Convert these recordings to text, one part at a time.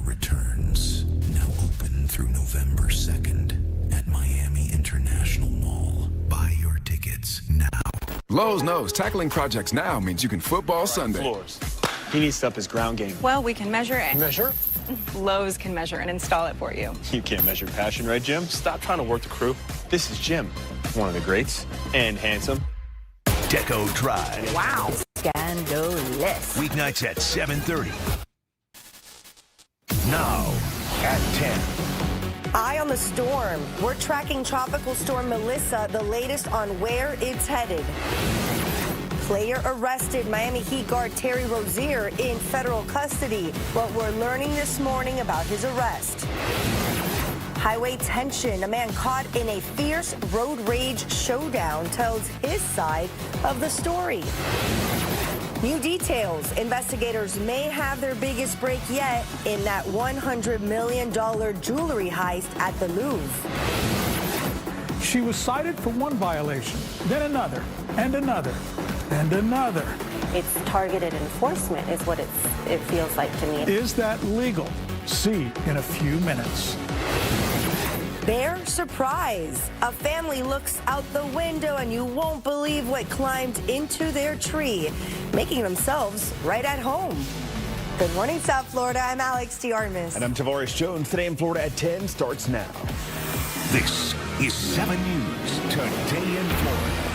returns. Now open through November 2nd at Miami International Mall. Buy your tickets now. Lowe's knows tackling projects now means you can football Sunday. Floors. He needs to up his ground game. Well, we can measure it. Measure? Lowe's can measure and install it for you. You can't measure passion, right, Jim? Stop trying to work the crew. This is Jim, one of the greats, and handsome. Deco Drive. Wow. Scandalous. Weeknights at 7:30. Now at 10. Eye on the storm. We're tracking Tropical Storm Melissa, the latest on where it's headed. Player arrested. Miami Heat guard Terry Rozier in federal custody. What we're learning this morning about his arrest. Highway tension. A man caught in a fierce road rage showdown tells his side of the story. New details. Investigators may have their biggest break yet in that $100 million jewelry heist at the Louvre. She was cited for one violation, then another, and another, and another. It's targeted enforcement is what it feels like to me. Is that legal? See in a few minutes. Bear surprise. A family looks out the window and you won't believe what climbed into their tree, making themselves right at home. Good morning, South Florida. I'm Alex T. Armis. And I'm Tavares Jones. Today in Florida at 10 starts now. This is 7 News Today in Florida.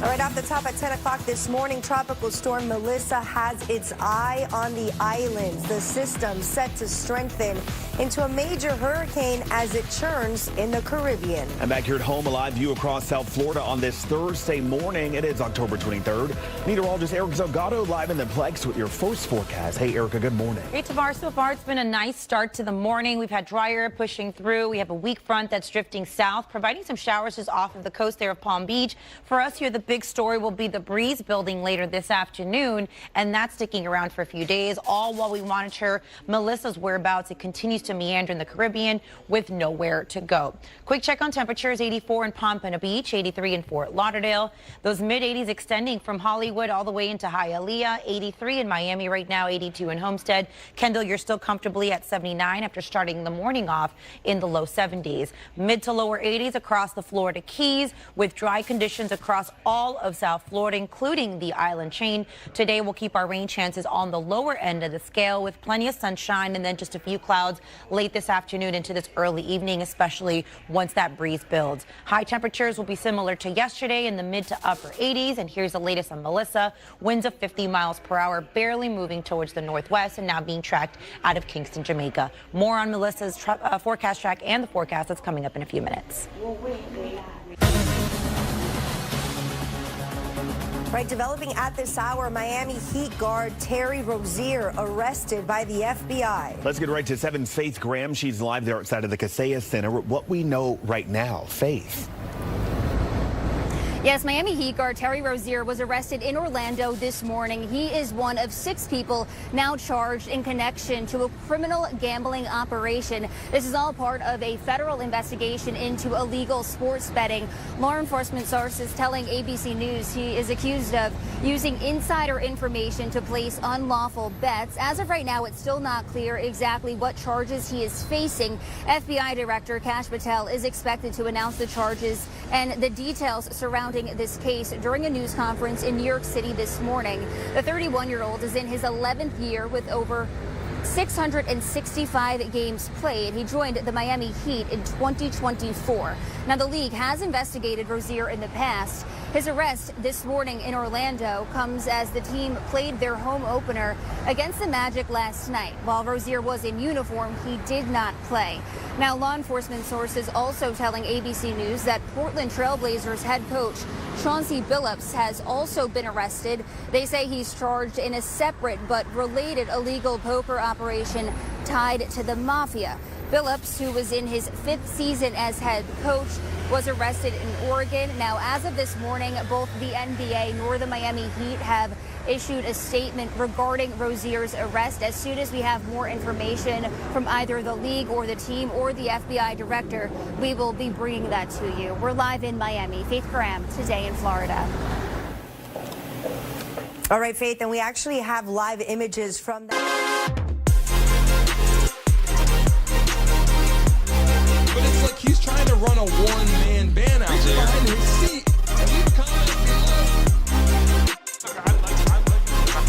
All right, off the top at 10 o'clock this morning, Tropical Storm Melissa has its eye on the islands. The system set to strengthen into a major hurricane as it churns in the Caribbean. I'm back here at home, a live view across South Florida on this Thursday morning. It is October 23rd. Meteorologist Erica Delgado live in the Plex with your first forecast. Hey, Erica, good morning. Hey, Tavares, so far it's been a nice start to the morning. We've had dry air pushing through. We have a weak front that's drifting south, providing some showers just off of the coast there of Palm Beach. For us here, the big story will be the breeze building later this afternoon, and that's sticking around for a few days, all while we monitor Melissa's whereabouts. It continues to meander in the Caribbean with nowhere to go. Quick check on temperatures: 84 in Pompano Beach, 83 in Fort Lauderdale. Those mid-80s extending from Hollywood all the way into Hialeah, 83 in Miami right now, 82 in Homestead. Kendall, you're still comfortably at 79 after starting the morning off in the low 70s. Mid to lower 80s across the Florida Keys with dry conditions across all of South Florida, including the island chain. Today we'll keep our rain chances on the lower end of the scale with plenty of sunshine and then just a few clouds late this afternoon into this early evening, especially once that breeze builds. High temperatures will be similar to yesterday in the mid to upper 80s. And here's the latest on Melissa. Winds of 50 miles per hour, barely moving towards the northwest and now being tracked out of Kingston, Jamaica. More on Melissa's forecast track and the forecast that's coming up in a few minutes. Right, developing at this hour, Miami Heat guard Terry Rozier arrested by the FBI. Let's get right to 7's Faith Graham. She's live there outside of the Kaseya Center. What we know right now, Faith. Yes, Miami Heat guard Terry Rozier was arrested in Orlando this morning. He is one of 6 people now charged in connection to a criminal gambling operation. This is all part of a federal investigation into illegal sports betting. Law enforcement sources telling ABC News he is accused of using insider information to place unlawful bets. As of right now, it's still not clear exactly what charges he is facing. FBI Director Kash Patel is expected to announce the charges and the details surrounding this case during a news conference in New York City this morning. The 31-year-old is in his 11th year with over 665 games played. He joined the Miami Heat in 2024. Now, the league has investigated Rozier in the past. His arrest this morning in Orlando comes as the team played their home opener against the Magic last night. While Rozier was in uniform, he did not play. Now, law enforcement sources also telling ABC News that Portland Trailblazers head coach Chauncey Billups has also been arrested. They say he's charged in a separate but related illegal poker operation tied to the mafia. Billups, who was in his 5th season as head coach, was arrested in Oregon. Now, as of this morning, both the NBA nor the Miami Heat have issued a statement regarding Rozier's arrest. As soon as we have more information from either the league or the team or the FBI director, we will be bringing that to you. We're live in Miami. Faith Graham, Today in Florida. All right, Faith, and we actually have live images from that. But it's like he's trying to run a one-man band out there. Behind his seat.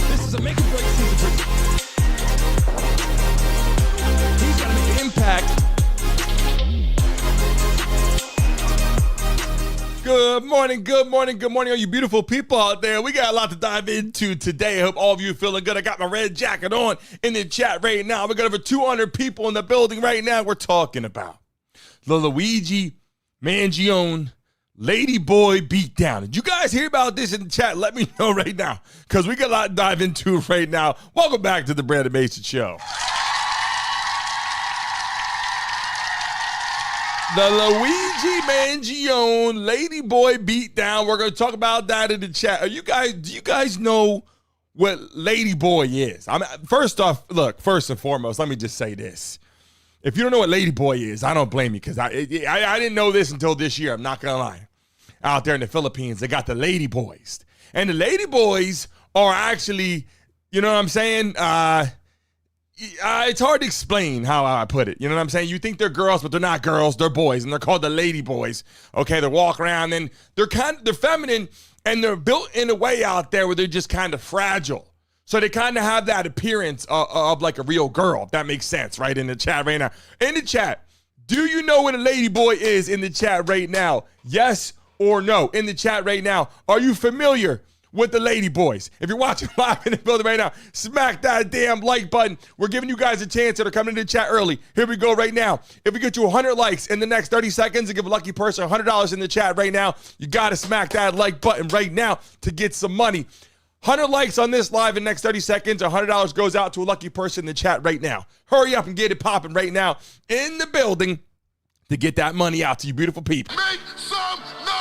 This is a make or break season. He's got to make an impact. Good morning, good morning, good morning, all you beautiful people out there. We got a lot to dive into today. I hope all of you are feeling good. I got my red jacket on in the chat right now. We got over 200 people in the building right now. We're talking about the Luigi Mangione Ladyboy beatdown. Did you guys hear about this in the chat? Let me know right now, because we got a lot to dive into right now. Welcome back to the Brandon Mason Show. The Luigi Mangione Ladyboy beatdown. We're going to talk about that in the chat. Do you guys know what Ladyboy is? First off, look, first and foremost, let me just say this. If you don't know what Ladyboy is, I don't blame you, because I didn't know this until this year. I'm not going to lie. Out there in the Philippines, they got the Ladyboys. And the Ladyboys are actually, you know what I'm saying? It's hard to explain how I put it. You know what I'm saying? You think they're girls, but they're not girls. They're boys, and they're called the Ladyboys. Okay, they walk around, and they're feminine, and they're built in a way out there where they're just kind of fragile. So they kind of have that appearance of like a real girl, if that makes sense, right? In the chat right now. In the chat, do you know what a Ladyboy is in the chat right now? Yes or no? In the chat right now, are you familiar with the Ladyboys? If you're watching live in the building right now, smack that damn like button. We're giving you guys a chance that are coming into the chat early. Here we go right now. If we get you 100 likes in the next 30 seconds and give a lucky person $100 in the chat right now, you got to smack that like button right now to get some money. 100 likes on this live in the next 30 seconds, $100 goes out to a lucky person in the chat right now. Hurry up and get it popping right now in the building to get that money out to you beautiful people. Make some noise!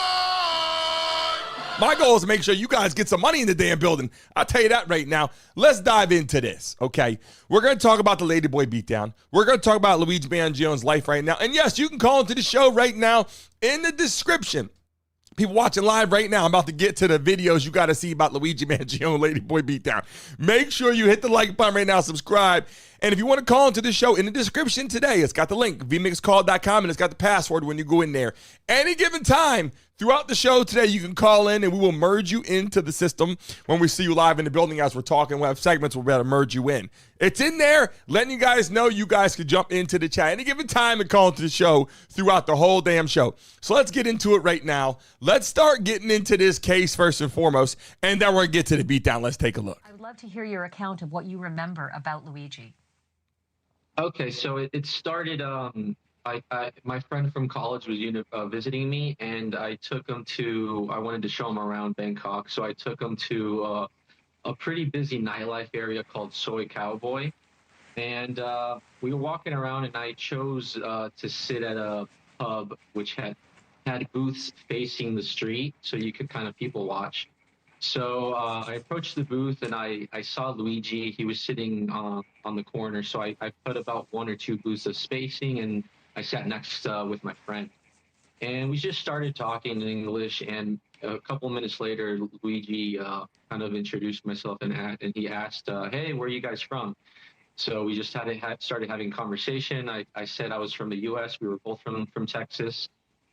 My goal is to make sure you guys get some money in the damn building. I'll tell you that right now. Let's dive into this, okay? We're going to talk about the Ladyboy beatdown. We're going to talk about Luigi Mangione's life right now. And yes, you can call into the show right now in the description. People watching live right now, I'm about to get to the videos you got to see about Luigi Mangione Ladyboy beatdown. Make sure you hit the like button right now, subscribe. And if you want to call into the show, in the description today, it's got the link, vmixcall.com, and it's got the password when you go in there. Any given time throughout the show today, you can call in, and we will merge you into the system when we see you live in the building as we're talking. We'll have segments where we're going to merge you in. It's in there, letting you guys know you guys could jump into the chat any given time and call into the show throughout the whole damn show. So let's get into it right now. Let's start getting into this case first and foremost, and then we're going to get to the beatdown. Let's take a look. I would love to hear your account of what you remember about Luigi. Okay, so it started, my friend from college was visiting me, and I wanted to show him around Bangkok, so I took him to a pretty busy nightlife area called Soy Cowboy, and we were walking around, and I chose to sit at a pub which had booths facing the street, so you could kind of people watch. So I approached the booth, and I saw Luigi. He was sitting on the corner, so I put about 1 or 2 booths of spacing, and I sat next with my friend. And we just started talking in English, and a couple minutes later, Luigi kind of introduced myself, and he asked, hey, where are you guys from? So we just started having conversation. I said I was from the U.S. We were both from Texas.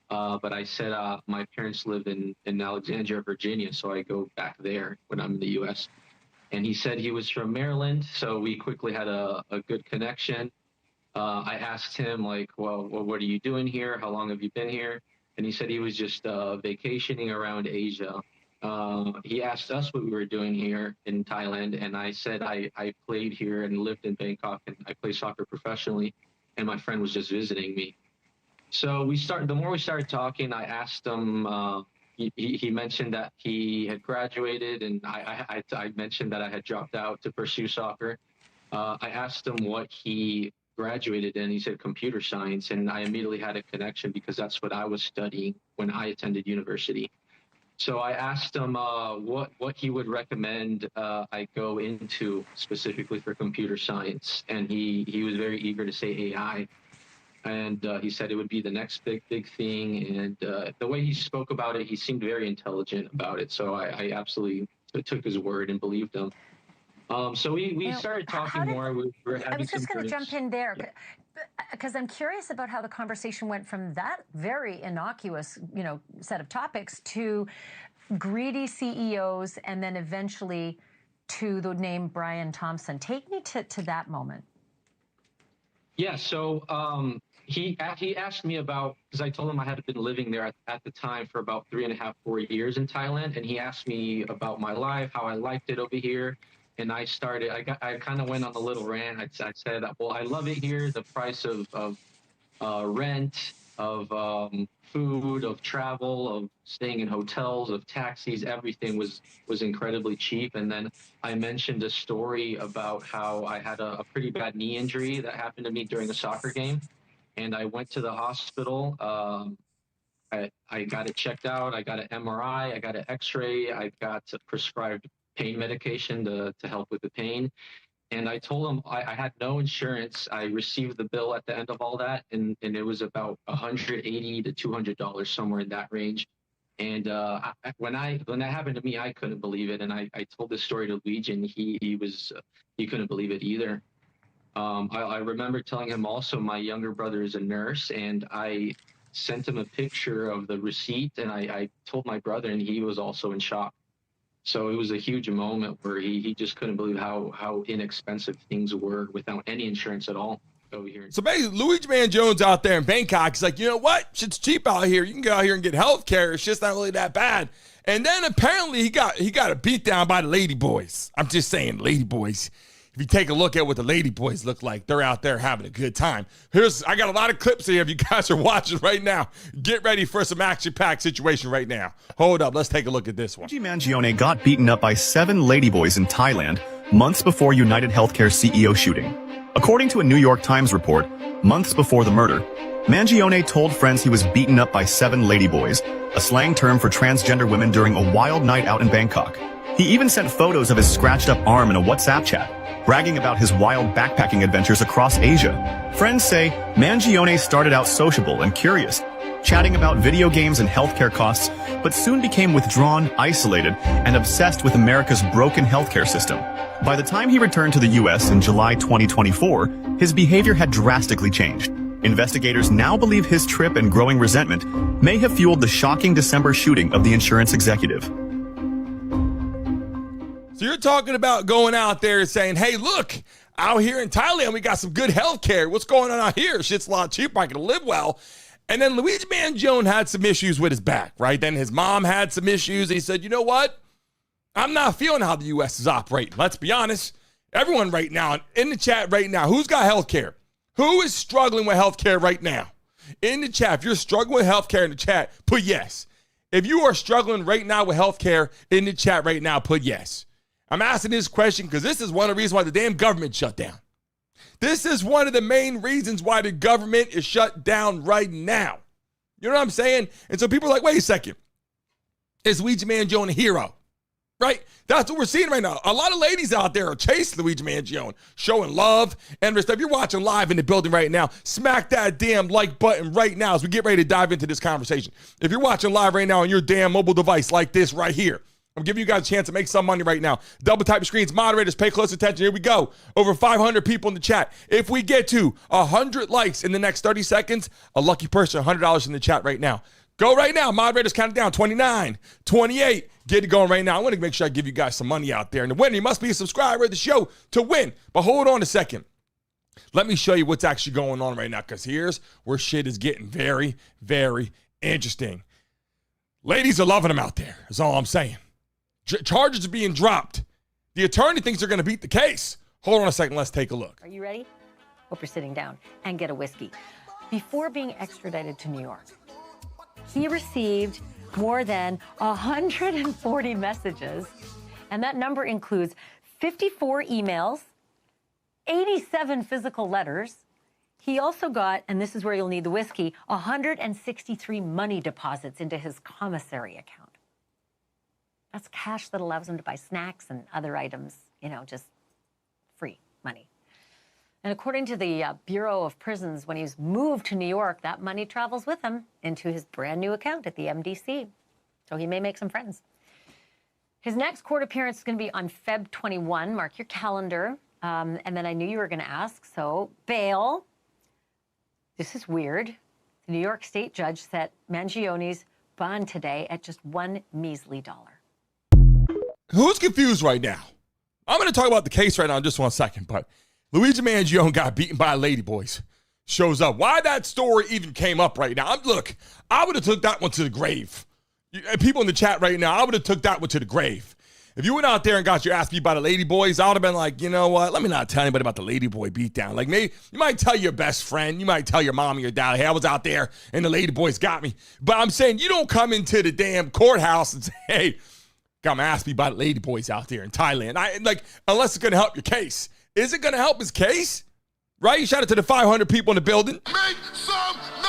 But I said my parents live in Alexandria, Virginia, so I go back there when I'm in the U.S. And he said he was from Maryland, so we quickly had a good connection. I asked him, like, well, what are you doing here? How long have you been here? And he said he was just vacationing around Asia. He asked us what we were doing here in Thailand, and I said I played here and lived in Bangkok, and I play soccer professionally, and my friend was just visiting me. So the more we started talking, I asked him, he mentioned that he had graduated, and I mentioned that I had dropped out to pursue soccer. I asked him what he graduated in. He said computer science, and I immediately had a connection because that's what I was studying when I attended university. So I asked him what he would recommend I go into specifically for computer science, and he was very eager to say AI. And he said it would be the next big thing. And the way he spoke about it, he seemed very intelligent about it. So I absolutely took his word and believed him. So we started talking more. We were having I was just going to drinks. jump in there because I'm curious about how the conversation went from that very innocuous, set of topics to greedy CEOs and then eventually to the name Brian Thompson. Take me to that moment. Yeah, so he asked me about, because I told him I had been living there at the time for about 3.5, 4 years in Thailand, and he asked me about my life, how I liked it over here, and I kind of went on a little rant. I said, well, I love it here. The price of rent, of food, of travel, of staying in hotels, of taxis, everything was incredibly cheap. And then I mentioned a story about how I had a pretty bad knee injury that happened to me during a soccer game. And I went to the hospital. I got it checked out. I got an MRI. I got an X-ray. I got prescribed pain medication to help with the pain. And I told him I had no insurance. I received the bill at the end of all that, and it was about $180 to $200, somewhere in that range. And when that happened to me, I couldn't believe it. And I told this story to Luigi, and he couldn't believe it either. I remember telling him also my younger brother is a nurse, and I sent him a picture of the receipt, and I told my brother, and he was also in shock. So it was a huge moment where he just couldn't believe how inexpensive things were without any insurance at all over here. So basically, Luigi Mangione's out there in Bangkok. He's like, you know what? Shit's cheap out here. You can go out here and get health care. It's just not really that bad. And then apparently he got a beat down by the Ladyboys. I'm just saying, Ladyboys. If you take a look at what the Ladyboys look like, they're out there having a good time. I got a lot of clips here if you guys are watching right now. Get ready for some action-packed situation right now. Hold up, let's take a look at this one. Luigi Mangione got beaten up by 7 Ladyboys in Thailand months before United Healthcare CEO shooting. According to a New York Times report, months before the murder, Mangione told friends he was beaten up by 7 Ladyboys, a slang term for transgender women during a wild night out in Bangkok. He even sent photos of his scratched-up arm in a WhatsApp chat, bragging about his wild backpacking adventures across Asia. Friends say Mangione started out sociable and curious, chatting about video games and healthcare costs, but soon became withdrawn, isolated, and obsessed with America's broken healthcare system. By the time he returned to the U.S. in July 2024, his behavior had drastically changed. Investigators now believe his trip and growing resentment may have fueled the shocking December shooting of the insurance executive. So you're talking about going out there and saying, hey, look, out here in Thailand, we got some good health care. What's going on out here? Shit's a lot cheaper. I can live well. And then Luigi Mangione had some issues with his back, right? Then his mom had some issues. And he said, you know what? I'm not feeling how the U.S. is operating. Let's be honest. Everyone right now, in the chat right now, who's got health care? Who is struggling with health care right now? In the chat, if you're struggling with health care in the chat, put yes. If you are struggling right now with health care in the chat right now, put yes. I'm asking this question because this is one of the reasons why the damn government shut down. This is one of the main reasons why the government is shut down right now. You know what I'm saying? And so people are like, wait a second. Is Luigi Mangione a hero? Right? That's what we're seeing right now. A lot of ladies out there are chasing Luigi Mangione, showing love and respect. If you're watching live in the building right now, smack that damn like button right now as we get ready to dive into this conversation. If you're watching live right now on your damn mobile device like this right here, I'm giving you guys a chance to make some money right now. Double type your screens. Moderators, pay close attention. Here we go. Over 500 people in the chat. If we get to 100 likes in the next 30 seconds, a lucky person, $100 in the chat right now. Go right now. Moderators, count it down. 29, 28. Get it going right now. I want to make sure I give you guys some money out there. And the winner, you must be a subscriber of the show to win. But hold on a second. Let me show you what's actually going on right now, because here's where shit is getting very, very interesting. Ladies are loving them out there. That's all I'm saying. Charges are being dropped. The attorney thinks they're going to beat the case. Hold on a second. Let's take a look. Are you ready? Hope you're sitting down and get a whiskey. Before being extradited to New York, he received more than 140 messages, and that number includes 54 emails, 87 physical letters. He also got, and this is where you'll need the whiskey, 163 money deposits into his commissary account. That's cash that allows him to buy snacks and other items, just free money. And according to the Bureau of Prisons, when he's moved to New York, that money travels with him into his brand new account at the MDC. So he may make some friends. His next court appearance is going to be on Feb 21. Mark your calendar. And then I knew you were going to ask. So, bail. This is weird. The New York State judge set Mangione's bond today at just $1 measly. Who's confused right now? I'm going to talk about the case right now in just 1 second, but Luigi Mangione got beaten by Ladyboys. Shows up. Why that story even came up right now? Look, I would have took that one to the grave. People in the chat right now, I would have took that one to the grave. If you went out there and got your ass beat by the Ladyboys, I would have been like, you know what? Let me not tell anybody about the Ladyboy beatdown. Like, maybe you might tell your best friend. You might tell your mom or your dad, hey, I was out there and the Ladyboys got me. But I'm saying you don't come into the damn courthouse and say, hey, got my ass beat by the Ladyboys out there in Thailand. Unless it's going to help your case. Is it going to help his case? Right? You shout it to the 500 people in the building. Make some noise!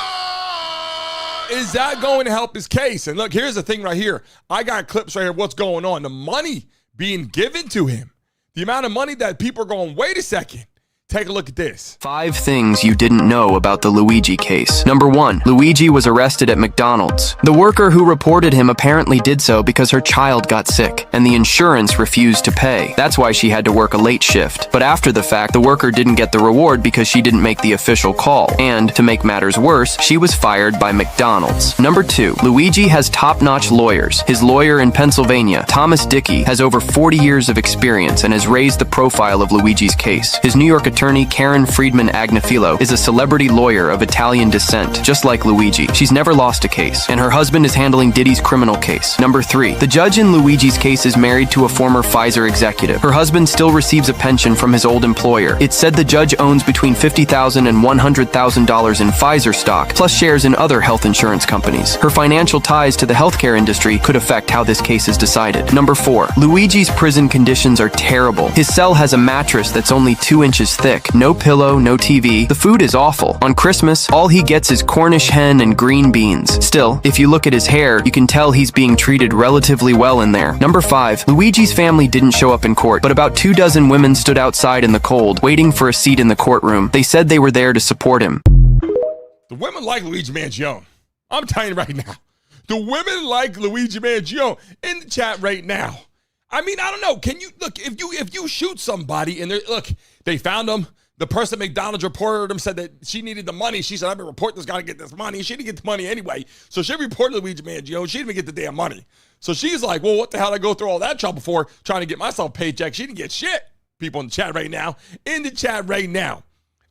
Is that going to help his case? And look, here's the thing right here. I got clips right here of what's going on. The money being given to him. The amount of money that people are going, wait a second. Take a look at this. 5 things you didn't know about the Luigi case. Number 1, Luigi was arrested at McDonald's. The worker who reported him apparently did so because her child got sick, and the insurance refused to pay. That's why she had to work a late shift. But after the fact, the worker didn't get the reward because she didn't make the official call. And, to make matters worse, she was fired by McDonald's. Number 2, Luigi has top-notch lawyers. His lawyer in Pennsylvania, Thomas Dickey, has over 40 years of experience and has raised the profile of Luigi's case. His New York attorney Karen Friedman Agnafilo is a celebrity lawyer of Italian descent, just like Luigi. She's never lost a case, and her husband is handling Diddy's criminal case. Number 3, the judge in Luigi's case is married to a former Pfizer executive. Her husband still receives a pension from his old employer. It's said the judge owns between $50,000 and $100,000 in Pfizer stock, plus shares in other health insurance companies. Her financial ties to the healthcare industry could affect how this case is decided. Number 4, Luigi's prison conditions are terrible. His cell has a mattress that's only 2 inches thick. No pillow, no TV. The food is awful. On Christmas, all he gets is Cornish hen and green beans. Still, if you look at his hair, you can tell he's being treated relatively well in there. Number 5, Luigi's family didn't show up in court, but about 24 women stood outside in the cold, waiting for a seat in the courtroom. They said they were there to support him. The women like Luigi Mangione. I'm telling you right now. The women like Luigi Mangione in the chat right now. I mean, I don't know. Can you look if you shoot somebody and they found him. The person at McDonald's reported him, said that she needed the money. She said, I've been reporting this guy to get this money. She didn't get the money anyway. So she reported Luigi Mangione. She didn't even get the damn money. So she's like, well, what the hell did I go through all that trouble for trying to get myself a paycheck? She didn't get shit. People in the chat right now. In the chat right now.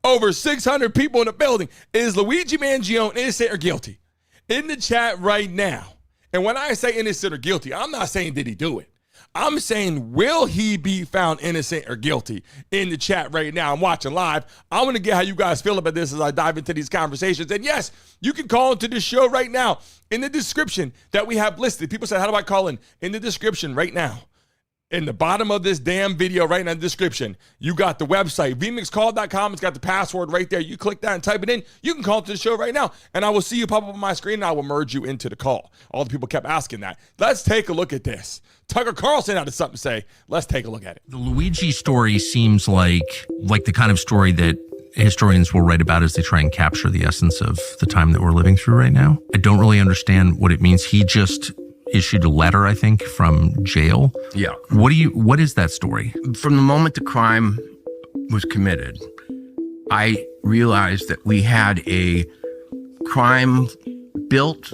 Over 600 people in the building. Is Luigi Mangione innocent or guilty? In the chat right now. And when I say innocent or guilty, I'm not saying did he do it. I'm saying, will he be found innocent or guilty? In the chat right now. I'm watching live. I want to get how you guys feel about this as I dive into these conversations. And yes, you can call into this show right now. In the description that we have listed, people say, how do I call in? In the description right now. In the bottom of this damn video right now in the description, you got the website, vmixcall.com. It's got the password right there. You click that and type it in. You can call to the show right now, and I will see you pop up on my screen, and I will merge you into the call. All the people kept asking that. Let's take a look at this. Tucker Carlson had something to say. Let's take a look at it. The Luigi story seems like the kind of story that historians will write about as they try and capture the essence of the time that we're living through right now. I don't really understand what it means. He just issued a letter, I think, from jail. Yeah. What is that story? From the moment the crime was committed, I realized that we had a crime built,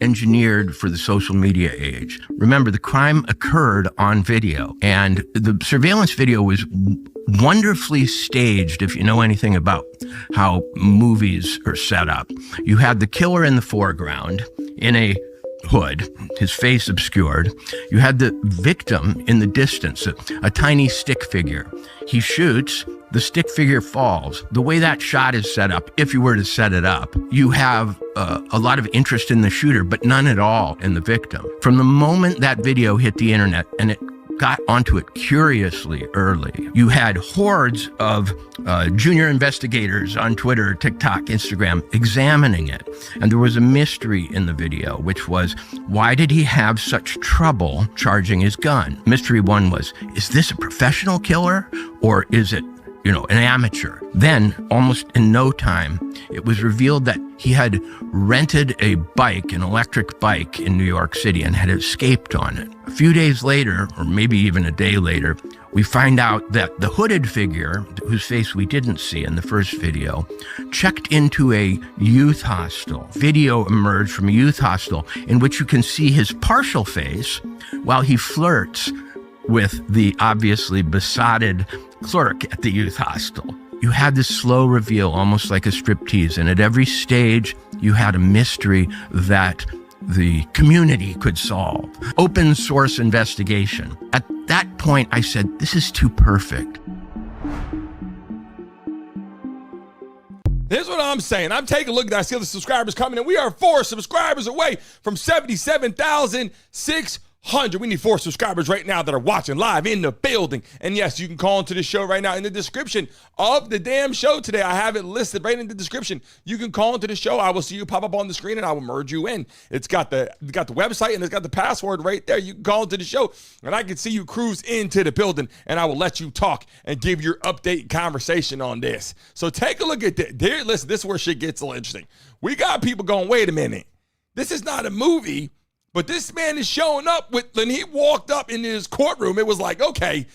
engineered for the social media age. Remember, the crime occurred on video, and the surveillance video was wonderfully staged. If you know anything about how movies are set up, you had the killer in the foreground in a hood, his face obscured. You had the victim in the distance, a tiny stick figure. He shoots, the stick figure falls. The way that shot is set up, if you were to set it up, you have a lot of interest in the shooter, but none at all in the victim. From the moment that video hit the internet, and it got onto it curiously early, you had hordes of junior investigators on Twitter, TikTok, Instagram examining it. And there was a mystery in the video, which was, why did he have such trouble charging his gun? Mystery one was, is this a professional killer, or is it an amateur. Then, almost in no time, it was revealed that he had rented a bike, an electric bike in New York City, and had escaped on it. A few days later, or maybe even a day later, we find out that the hooded figure, whose face we didn't see in the first video, checked into a youth hostel. Video emerged from a youth hostel in which you can see his partial face while he flirts with the obviously besotted clerk at the youth hostel. You had this slow reveal, almost like a striptease, and at every stage, you had a mystery that the community could solve. Open source investigation. At that point, I said, this is too perfect. Here's what I'm saying. I'm taking a look at that. I see the subscribers coming in. We are 4 subscribers away from 77,600. We need 4 subscribers right now that are watching live in the building. And yes, you can call into the show right now. In the description of the damn show today, I have it listed right in the description. You can call into the show. I will see you pop up on the screen and I will merge you in. It's got the website and it's got the password right there. You can call into the show and I can see you cruise into the building and I will let you talk and give your update conversation on this. So take a look at this. Listen, this is where shit gets a little interesting. We got people going, wait a minute. This is not a movie. But this man is showing up when he walked up in his courtroom, it was like, okay,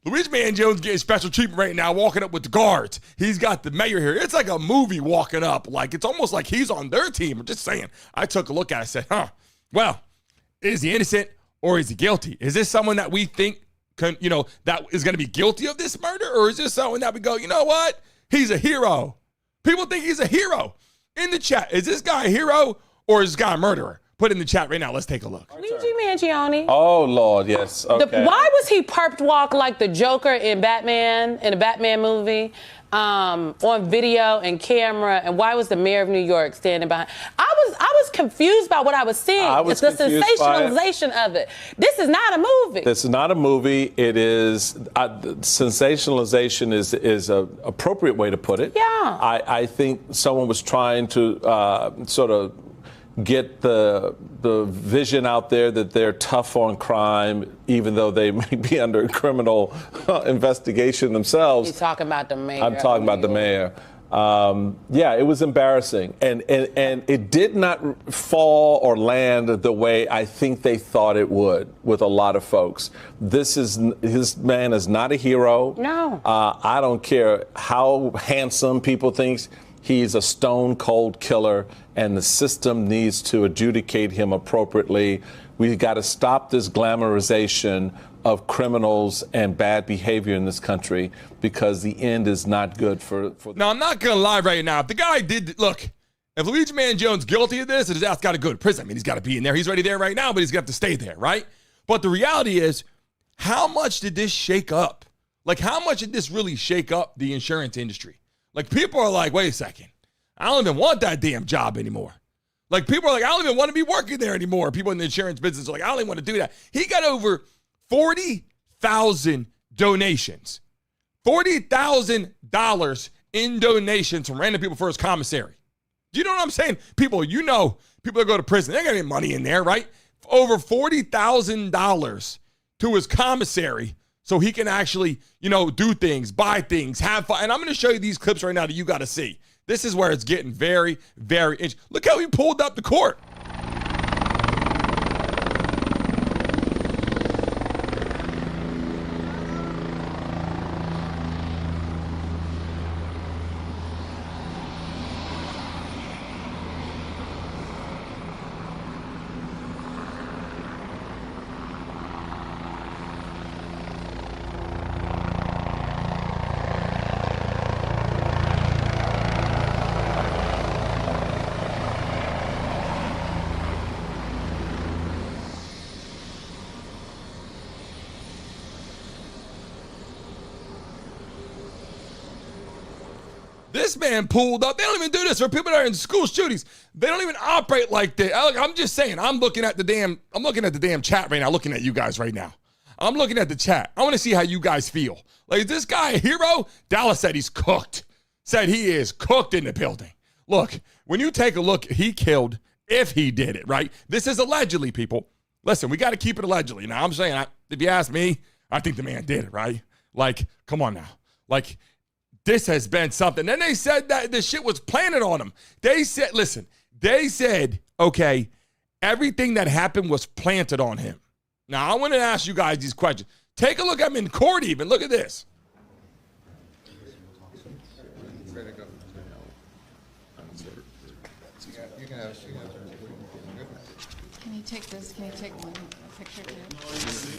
Luigi Mangione's getting special treatment right now, walking up with the guards. He's got the mayor here. It's like a movie walking up. Like, it's almost like he's on their team. I'm just saying. I took a look at it. I said, well, is he innocent or is he guilty? Is this someone that we think that is going to be guilty of this murder? Or is this someone that we go, you know what? He's a hero. People think he's a hero. In the chat, is this guy a hero or is this guy a murderer? Put in the chat right now. Let's take a look. Luigi Mangione. Oh, Lord, yes. Okay. Why was he perped walk like the Joker in the Batman movie, on video and camera, and why was the mayor of New York standing behind? I was confused by what I was seeing. It's the sensationalization of it. This is not a movie. This is not a movie. It is sensationalization is an appropriate way to put it. Yeah. I think someone was trying to sort of get the vision out there that they're tough on crime, even though they may be under criminal investigation themselves. You're talking about the mayor. I'm talking about the mayor. Yeah, it was embarrassing. And it did not fall or land the way I think they thought it would with a lot of folks. This man is not a hero. No. I don't care how handsome people think. He's a stone cold killer, and the system needs to adjudicate him appropriately. We've got to stop this glamorization of criminals and bad behavior in this country because the end is not good for Now, I'm not going to lie right now. If the guy look, if Luigi Mangione's guilty of this, his ass got to go to prison. I mean, he's got to be in there. He's already there right now, but he's got to stay there, right? But the reality is, how much did this shake up? Like, how much did this really shake up the insurance industry? Like, people are like, wait a second. I don't even want that damn job anymore. Like, people are like, I don't even want to be working there anymore. People in the insurance business are like, I don't even want to do that. He got over 40,000 donations. $40,000 in donations from random people for his commissary. Do you know what I'm saying? People that go to prison, they got any money in there, right? Over $40,000 to his commissary so he can actually, do things, buy things, have fun. And I'm going to show you these clips right now that you got to see. This is where it's getting very, very interesting. Look how he pulled up the court. This man pulled up. They don't even do this for people that are in school shootings. They don't even operate like that. I'm just saying, I'm looking at the damn chat right now, looking at you guys right now. I'm looking at the chat. I want to see how you guys feel. Like, is this guy a hero? Dallas said he's cooked. Said he is cooked in the building. Look, when you take a look, he killed if he did it, right? This is allegedly, people. Listen, we got to keep it allegedly. Now, I'm saying, if you ask me, I think the man did it, right? Like, come on now. Like, This has been something. Then they said that the shit was planted on him. They said, listen, okay, everything that happened was planted on him. Now, I want to ask you guys these questions. Take a look at him in court even. Look at this. Can you take this? Can you take one picture too?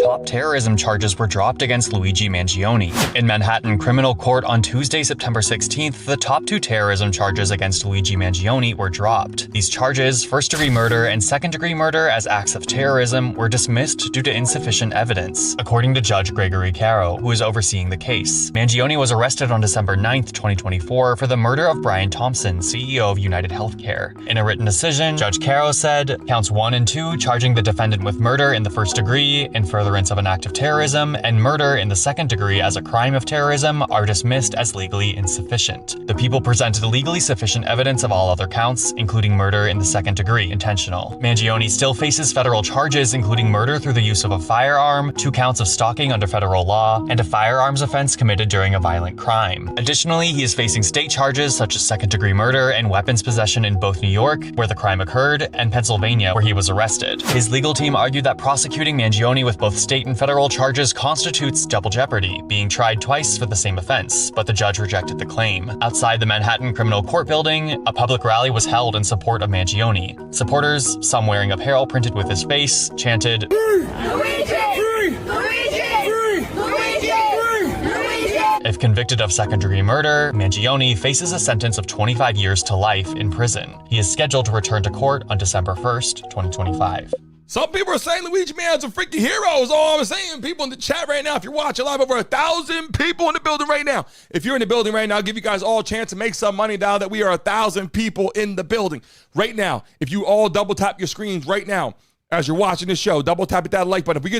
Top terrorism charges were dropped against Luigi Mangione. In Manhattan criminal court on Tuesday, September 16th, the top 2 terrorism charges against Luigi Mangione were dropped. These charges, first-degree murder and second-degree murder as acts of terrorism, were dismissed due to insufficient evidence, according to Judge Gregory Caro, who is overseeing the case. Mangione was arrested on December 9th, 2024 for the murder of Brian Thompson, CEO of United Healthcare. In a written decision, Judge Caro said, counts 1 and 2 charging the defendant with murder in the first degree, in furtherance of an act of terrorism, and murder in the second degree as a crime of terrorism are dismissed as legally insufficient. The people presented legally sufficient evidence of all other counts, including murder in the second degree, intentional. Mangione still faces federal charges, including murder through the use of a firearm, 2 counts of stalking under federal law, and a firearms offense committed during a violent crime. Additionally, he is facing state charges such as second-degree murder and weapons possession in both New York, where the crime occurred, and Pennsylvania, where he was arrested. His legal team argued that prosecuting Mangione with both state and federal charges constitutes double jeopardy, being tried twice for the same offense, but the judge rejected the claim. Outside the Manhattan Criminal Court building, a public rally was held in support of Mangione. Supporters, some wearing apparel printed with his face, chanted, "Free! Luigi! Free! Luigi! Free! Luigi! Free! Luigi!" If convicted of second-degree murder, Mangione faces a sentence of 25 years to life in prison. He is scheduled to return to court on December 1st, 2025. Some people are saying Luigi Man's a freaking hero is all I'm saying. People in the chat right now, if you're watching live, over 1,000 people in the building right now. If you're in the building right now, I'll give you guys all a chance to make some money now that we are 1,000 people in the building. Right now, if you all double tap your screens right now, as you're watching this show, double tap that like button. If we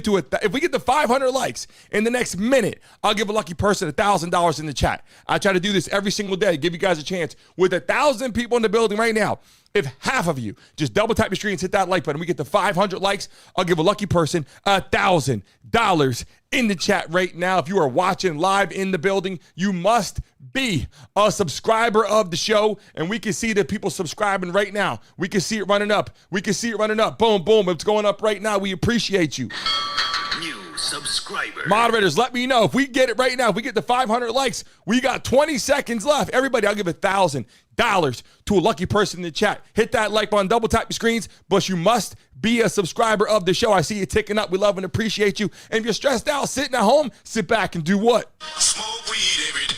get to 500 likes in the next minute, I'll give a lucky person $1,000 in the chat. I try to do this every single day, give you guys a chance. With 1,000 people in the building right now, if half of you just double tap your screens, hit that like button, we get to 500 likes, I'll give a lucky person $1,000 in the chat right now. If you are watching live in the building, you must be a subscriber of the show, and we can see the people subscribing right now. We can see it running up. Boom, boom. It's going up right now. We appreciate you. New subscriber. Moderators, let me know if we get it right now. If we get the 500 likes, we got 20 seconds left. Everybody, I'll give $1,000 to a lucky person in the chat. Hit that like button, double tap your screens, but you must be a subscriber of the show. I see you ticking up. We love and appreciate you. And if you're stressed out, sitting at home, sit back and do what? Smoke weed every day.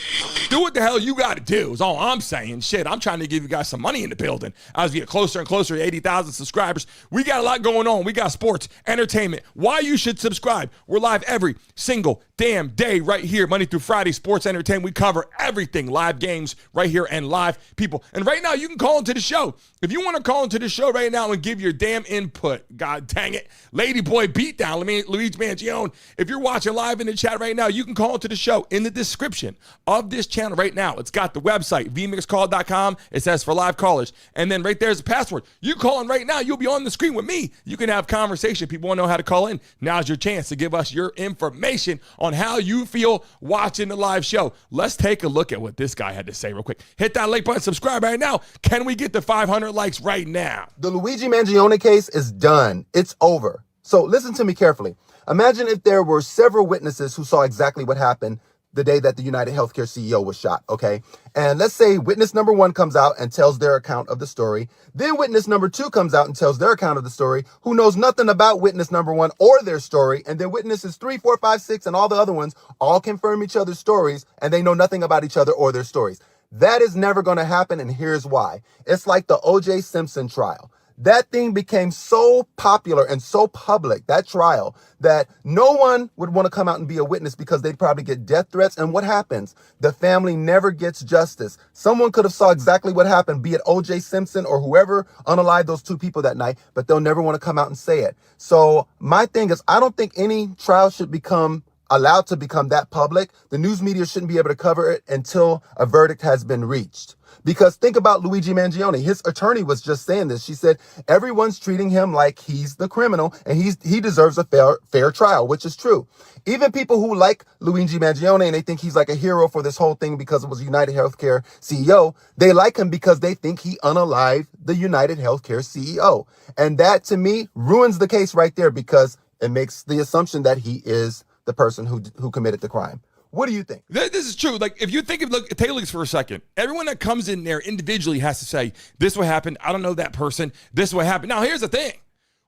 Do what the hell you got to do is all I'm saying. Shit, I'm trying to give you guys some money in the building. As we get closer and closer to 80,000 subscribers, we got a lot going on. We got sports, entertainment, why you should subscribe. We're live every single damn day right here, Monday through Friday, sports, entertainment. We cover everything, live games right here and live people. And right now, you can call into the show. If you want to call into the show right now and give your damn input, God dang it, Ladyboy beatdown, Luigi Mangione. If you're watching live in the chat right now, you can call into the show in the description of this channel right now. It's got the website, vmixcall.com. It says for live callers. And then right there's a password. You call in right now, you'll be on the screen with me. You can have conversation. People want to know how to call in. Now's your chance to give us your information on how you feel watching the live show. Let's take a look at what this guy had to say real quick. Hit that like button, subscribe right now. Can we get to 500 likes right now? The Luigi Mangione case is done. It's over. So listen to me carefully. Imagine if there were several witnesses who saw exactly what happened the day that the United Healthcare CEO was shot, okay? And let's say witness number 1 comes out and tells their account of the story. Then witness number 2 comes out and tells their account of the story, who knows nothing about witness number 1 or their story. And then witnesses 3, 4, 5, 6, and all the other ones all confirm each other's stories, and they know nothing about each other or their stories. That is never going to happen, and here's why. It's like the O.J. Simpson trial. That thing became so popular and so public, that trial, that no one would want to come out and be a witness because they'd probably get death threats. And what happens? The family never gets justice. Someone could have saw exactly what happened, be it O.J. Simpson or whoever unalived those 2 people that night, but they'll never want to come out and say it. So my thing is, I don't think any trial should become allowed to become that public, the news media shouldn't be able to cover it until a verdict has been reached. Because think about Luigi Mangione. His attorney was just saying this. She said, everyone's treating him like he's the criminal and he deserves a fair trial, which is true. Even people who like Luigi Mangione and they think he's like a hero for this whole thing because it was United Healthcare CEO, they like him because they think he unalived the United Healthcare CEO. And that, to me, ruins the case right there because it makes the assumption that he is the person who committed the crime. What do you think? This is true. Like, if you think of, look, take a look for a second. Everyone that comes in there individually has to say, this what happened. I don't know that person. This what happened. Now, here's the thing.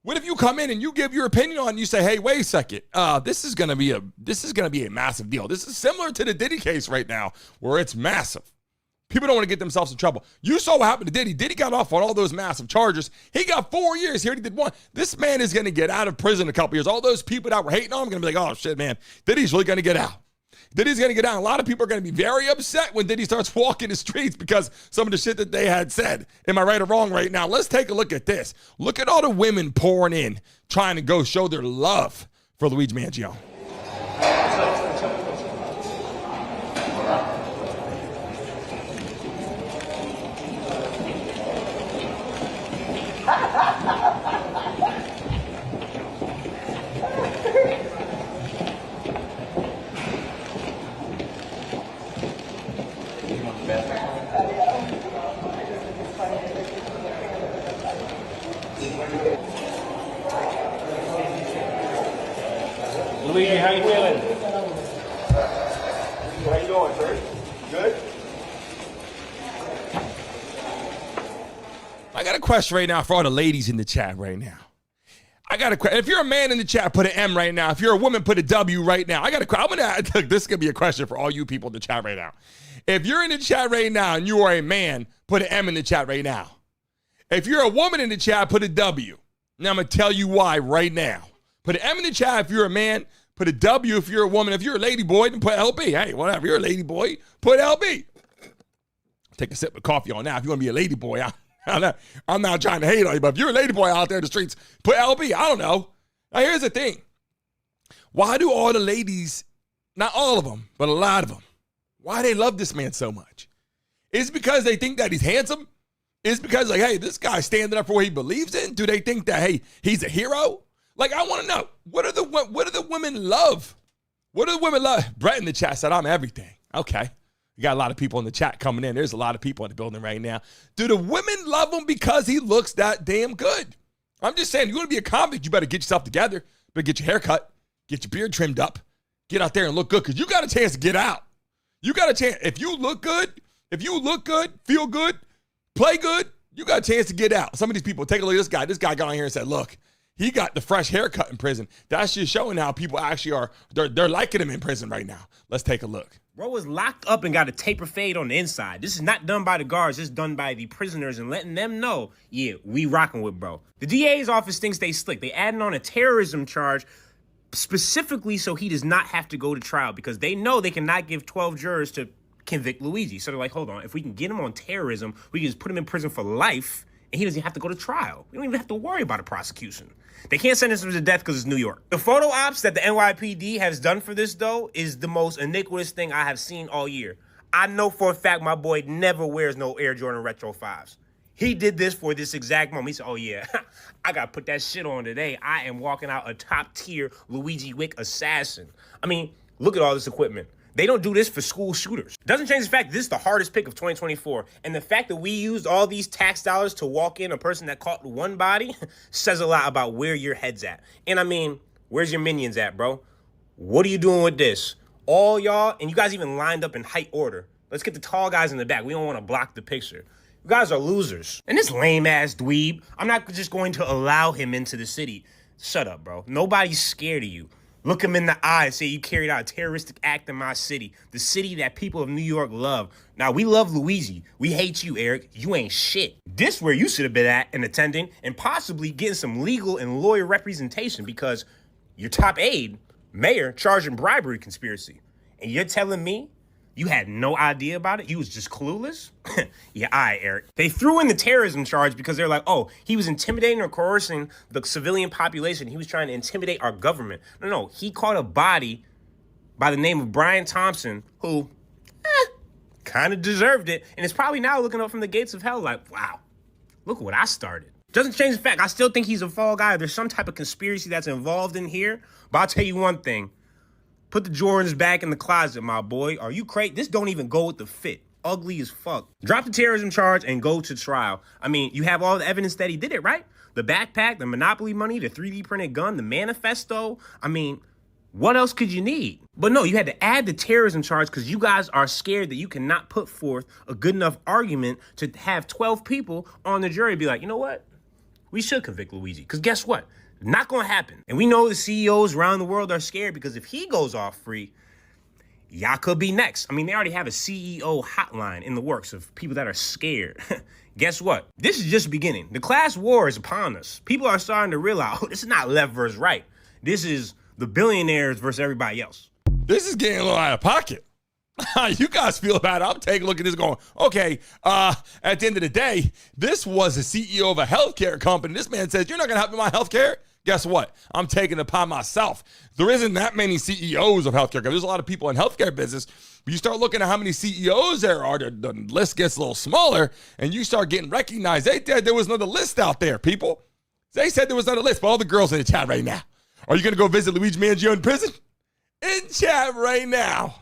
What if you come in and you give your opinion on it and you say, hey, wait a second. This is gonna be a massive deal. This is similar to the Diddy case right now, where it's massive. People don't want to get themselves in trouble. You saw what happened to Diddy. Diddy got off on all those massive charges. He got 4 years. He already did 1. This man is going to get out of prison in a couple years. All those people that were hating on him are going to be like, oh, shit, man. Diddy's really going to get out. Diddy's going to get out. A lot of people are going to be very upset when Diddy starts walking the streets because some of the shit that they had said. Am I right or wrong right now? Let's take a look at this. Look at all the women pouring in, trying to go show their love for Luigi Mangione. Luigi, how you feeling? How you doing, sir? Good? I got a question right now for all the ladies in the chat right now. I got a question. If you're a man in the chat, put an M right now. If you're a woman, put a W right now. I got a question. I'm going to look, this is going to be a question for all you people in the chat right now. If you're in the chat right now and you are a man, put an M in the chat right now. If you're a woman in the chat, put a W. Now I'm going to tell you why right now. Put an M in the chat if you're a man. Put a W if you're a woman. If you're a lady boy, then put LB. Hey, whatever. You're a lady boy, put LB. Take a sip of coffee on now. If you want to be a lady boy, I'm not trying to hate on you, but if you're a lady boy out there in the streets, put LB. I don't know. Now, here's the thing. Why do all the ladies, not all of them, but a lot of them, why they love this man so much? Is it because they think that he's handsome? Is it because, like, hey, this guy's standing up for what he believes in? Do they think that, hey, he's a hero? Like, I want to know, what do the women love? What do the women love? Brett in the chat said, I'm everything. Okay. You got a lot of people in the chat coming in. There's a lot of people in the building right now. Do the women love him because he looks that damn good? I'm just saying, you want to be a convict, you better get yourself together. Better get your hair cut, get your beard trimmed up, get out there and look good, because you got a chance to get out. You got a chance. If you look good, feel good, play good, you got a chance to get out. Some of these people, take a look at this guy. This guy got on here and said, look, he got the fresh haircut in prison. That's just showing how people actually are, they're liking him in prison right now. Let's take a look. Bro was locked up and got a taper fade on the inside. This is not done by the guards. This is done by the prisoners and letting them know, yeah, we rocking with bro. The DA's office thinks they slick. They adding on a terrorism charge specifically so he does not have to go to trial because they know they cannot give 12 jurors to convict Luigi. So they're like, hold on, if we can get him on terrorism, we can just put him in prison for life and he doesn't have to go to trial. We don't even have to worry about a prosecution. They can't sentence him to death because it's New York. The photo ops that the NYPD has done for this, though, is the most iniquitous thing I have seen all year. I know for a fact my boy never wears no Air Jordan Retro 5s. He did this for this exact moment. He said, oh, yeah, I got to put that shit on today. I am walking out a top-tier Luigi Wick assassin. I mean, look at all this equipment. They don't do this for school shooters. Doesn't change the fact that this is the hardest pick of 2024. And the fact that we used all these tax dollars to walk in a person that caught one body says a lot about where your head's at. And I mean, where's your minions at, bro? What are you doing with this? All y'all, and you guys even lined up in height order. Let's get the tall guys in the back. We don't want to block the picture. You guys are losers. And this lame-ass dweeb, I'm not just going to allow him into the city. Shut up, bro. Nobody's scared of you. Look him in the eye and say you carried out a terroristic act in my city, the city that people of New York love. Now, we love Luigi. We hate you, Eric. You ain't shit. This where you should have been at and attending and possibly getting some legal and lawyer representation because your top aide, mayor, charged in bribery conspiracy. And you're telling me you had no idea about it? You was just clueless? Yeah, all right, Eric. They threw in the terrorism charge because they're like, oh, he was intimidating or coercing the civilian population. He was trying to intimidate our government. No, he caught a body by the name of Brian Thompson, who kind of deserved it, and is probably now looking up from the gates of hell like, wow, look what I started. Doesn't change the fact, I still think he's a fall guy. There's some type of conspiracy that's involved in here, but I'll tell you one thing. Put the Jordans back in the closet, my boy. Are you crazy? This don't even go with the fit. Ugly as fuck. Drop the terrorism charge and go to trial. I mean, you have all the evidence that he did it, right? The backpack, the Monopoly money, the 3D printed gun, the manifesto. I mean, what else could you need? But no, you had to add the terrorism charge because you guys are scared that you cannot put forth a good enough argument to have 12 people on the jury be like, you know what? We should convict Luigi. Because guess what? Not going to happen. And we know the CEOs around the world are scared because if he goes off free, y'all could be next. I mean, they already have a CEO hotline in the works of people that are scared. Guess what? This is just the beginning. The class war is upon us. People are starting to realize, oh, this is not left versus right. This is the billionaires versus everybody else. This is getting a little out of pocket. You guys feel about it. I'm taking a look at this going, okay, at the end of the day, this was a CEO of a healthcare company. This man says, you're not going to help me with my healthcare? Guess what? I'm taking it upon myself. There isn't that many CEOs of healthcare. There's a lot of people in healthcare business. But you start looking at how many CEOs there are, the list gets a little smaller, and you start getting recognized. They said there was another list out there, people. They said there was another list. But all the girls in the chat right now, are you going to go visit Luigi Mangione in prison? In chat right now.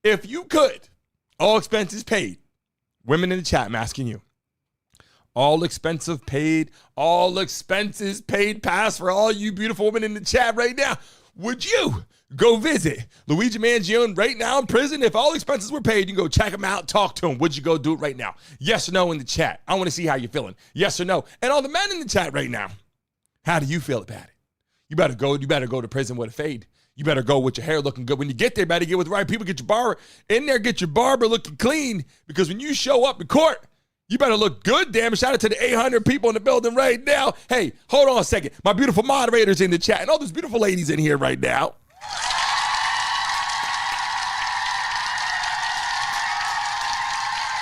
If you could, all expenses paid. Women in the chat, I'm asking you. All expenses paid pass for all you beautiful women in the chat right now. Would you go visit Luigi Mangione right now in prison? If all expenses were paid, you can go check him out, talk to him. Would you go do it right now? Yes or no in the chat. I want to see how you're feeling. Yes or no. And all the men in the chat right now, how do you feel about it? You better go to prison with a fade. You better go with your hair looking good. When you get there, you better get with the right people. Get your barber in there, get your barber looking clean. Because when you show up in court, you better look good, damn. Shout out to the 800 people in the building right now. Hey, hold on a second. My beautiful moderators in the chat and all those beautiful ladies in here right now.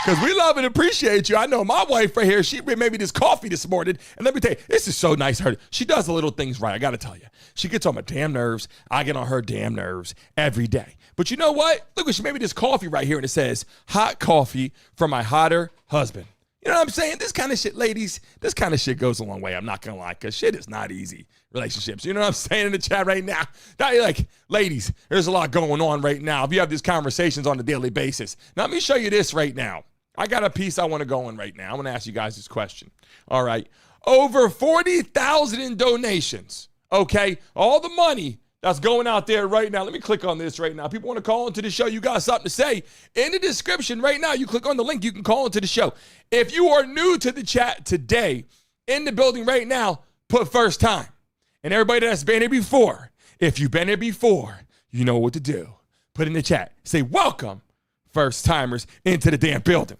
Because we love and appreciate you. I know my wife right here, she made me this coffee this morning. And let me tell you, this is so nice. She does the little things right. I got to tell you. She gets on my damn nerves. I get on her damn nerves every day. But you know what? Look, she made me this coffee right here. And it says, hot coffee for my hotter husband. You know what I'm saying? This kind of shit, ladies, this kind of shit goes a long way. I'm not going to lie, because shit is not easy. Relationships. You know what I'm saying in the chat right now? Like, ladies, there's a lot going on right now. If you have these conversations on a daily basis. Now, let me show you this right now. I got a piece I want to go in right now. I want to ask you guys this question. All right. Over 40,000 in donations. Okay. All the money that's going out there right now. Let me click on this right now. People want to call into the show. You got something to say. In the description right now, you click on the link. You can call into the show. If you are new to the chat today, in the building right now, put first time. And everybody that's been here before, if you've been here before, you know what to do. Put in the chat. Say, welcome, first timers, into the damn building.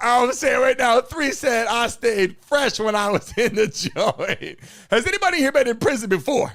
I was saying right now, 3 said I stayed fresh when I was in the joint. Has anybody here been in prison before?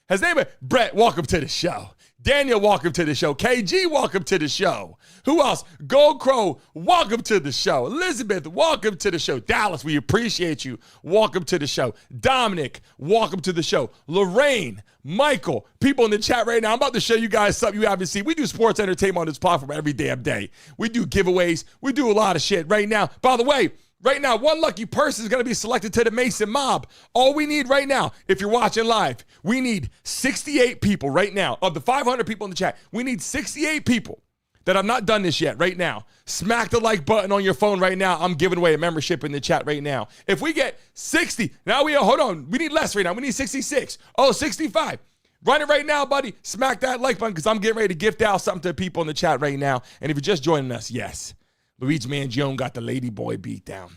Has anybody? Brett, welcome to the show. Daniel, welcome to the show. KG, welcome to the show. Who else? Gold Crow, welcome to the show. Elizabeth, welcome to the show. Dallas, we appreciate you. Welcome to the show. Dominic, welcome to the show. Lorraine, Michael, people in the chat right now. I'm about to show you guys something you haven't seen. We do sports entertainment on this platform every damn day. We do giveaways. We do a lot of shit right now. By the way, right now, one lucky person is going to be selected to the Mason Mob. All we need right now, if you're watching live, we need 68 people right now. Of the 500 people in the chat, we need 68 people that have not done this yet right now. Smack the like button on your phone right now. I'm giving away a membership in the chat right now. If we get 60, hold on. We need less right now. We need 66. Oh, 65. Run it right now, buddy. Smack that like button because I'm getting ready to gift out something to people in the chat right now. And if you're just joining us, yes, Luigi Mangione got the Ladyboy beat down.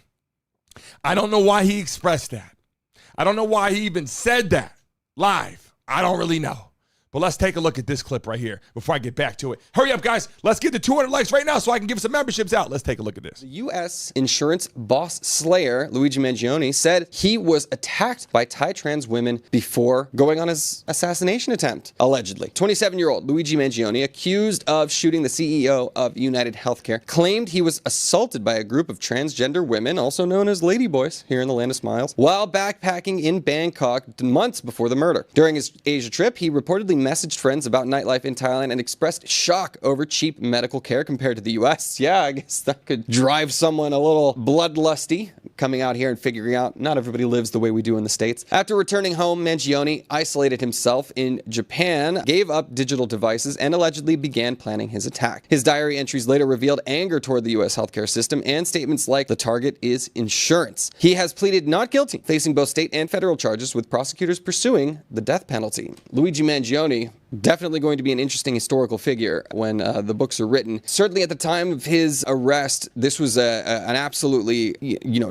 I don't know why he expressed that. I don't know why he even said that live. I don't really know. But let's take a look at this clip right here before I get back to it. Hurry up, guys. Let's get to 200 likes right now so I can give some memberships out. Let's take a look at this. U.S. insurance boss slayer Luigi Mangione said he was attacked by Thai trans women before going on his assassination attempt, allegedly. 27-year-old Luigi Mangione, accused of shooting the CEO of United Healthcare, claimed he was assaulted by a group of transgender women, also known as Ladyboys, here in the land of smiles, while backpacking in Bangkok months before the murder. During his Asia trip, he reportedly messaged friends about nightlife in Thailand and expressed shock over cheap medical care compared to the U.S. Yeah, I guess that could drive someone a little bloodlusty, coming out here and figuring out not everybody lives the way we do in the States. After returning home, Mangione isolated himself in Japan, gave up digital devices, and allegedly began planning his attack. His diary entries later revealed anger toward the U.S. healthcare system and statements like, "The target is insurance." He has pleaded not guilty, facing both state and federal charges, with prosecutors pursuing the death penalty. Luigi Mangione, definitely going to be an interesting historical figure when the books are written. Certainly at the time of his arrest, this was an absolutely,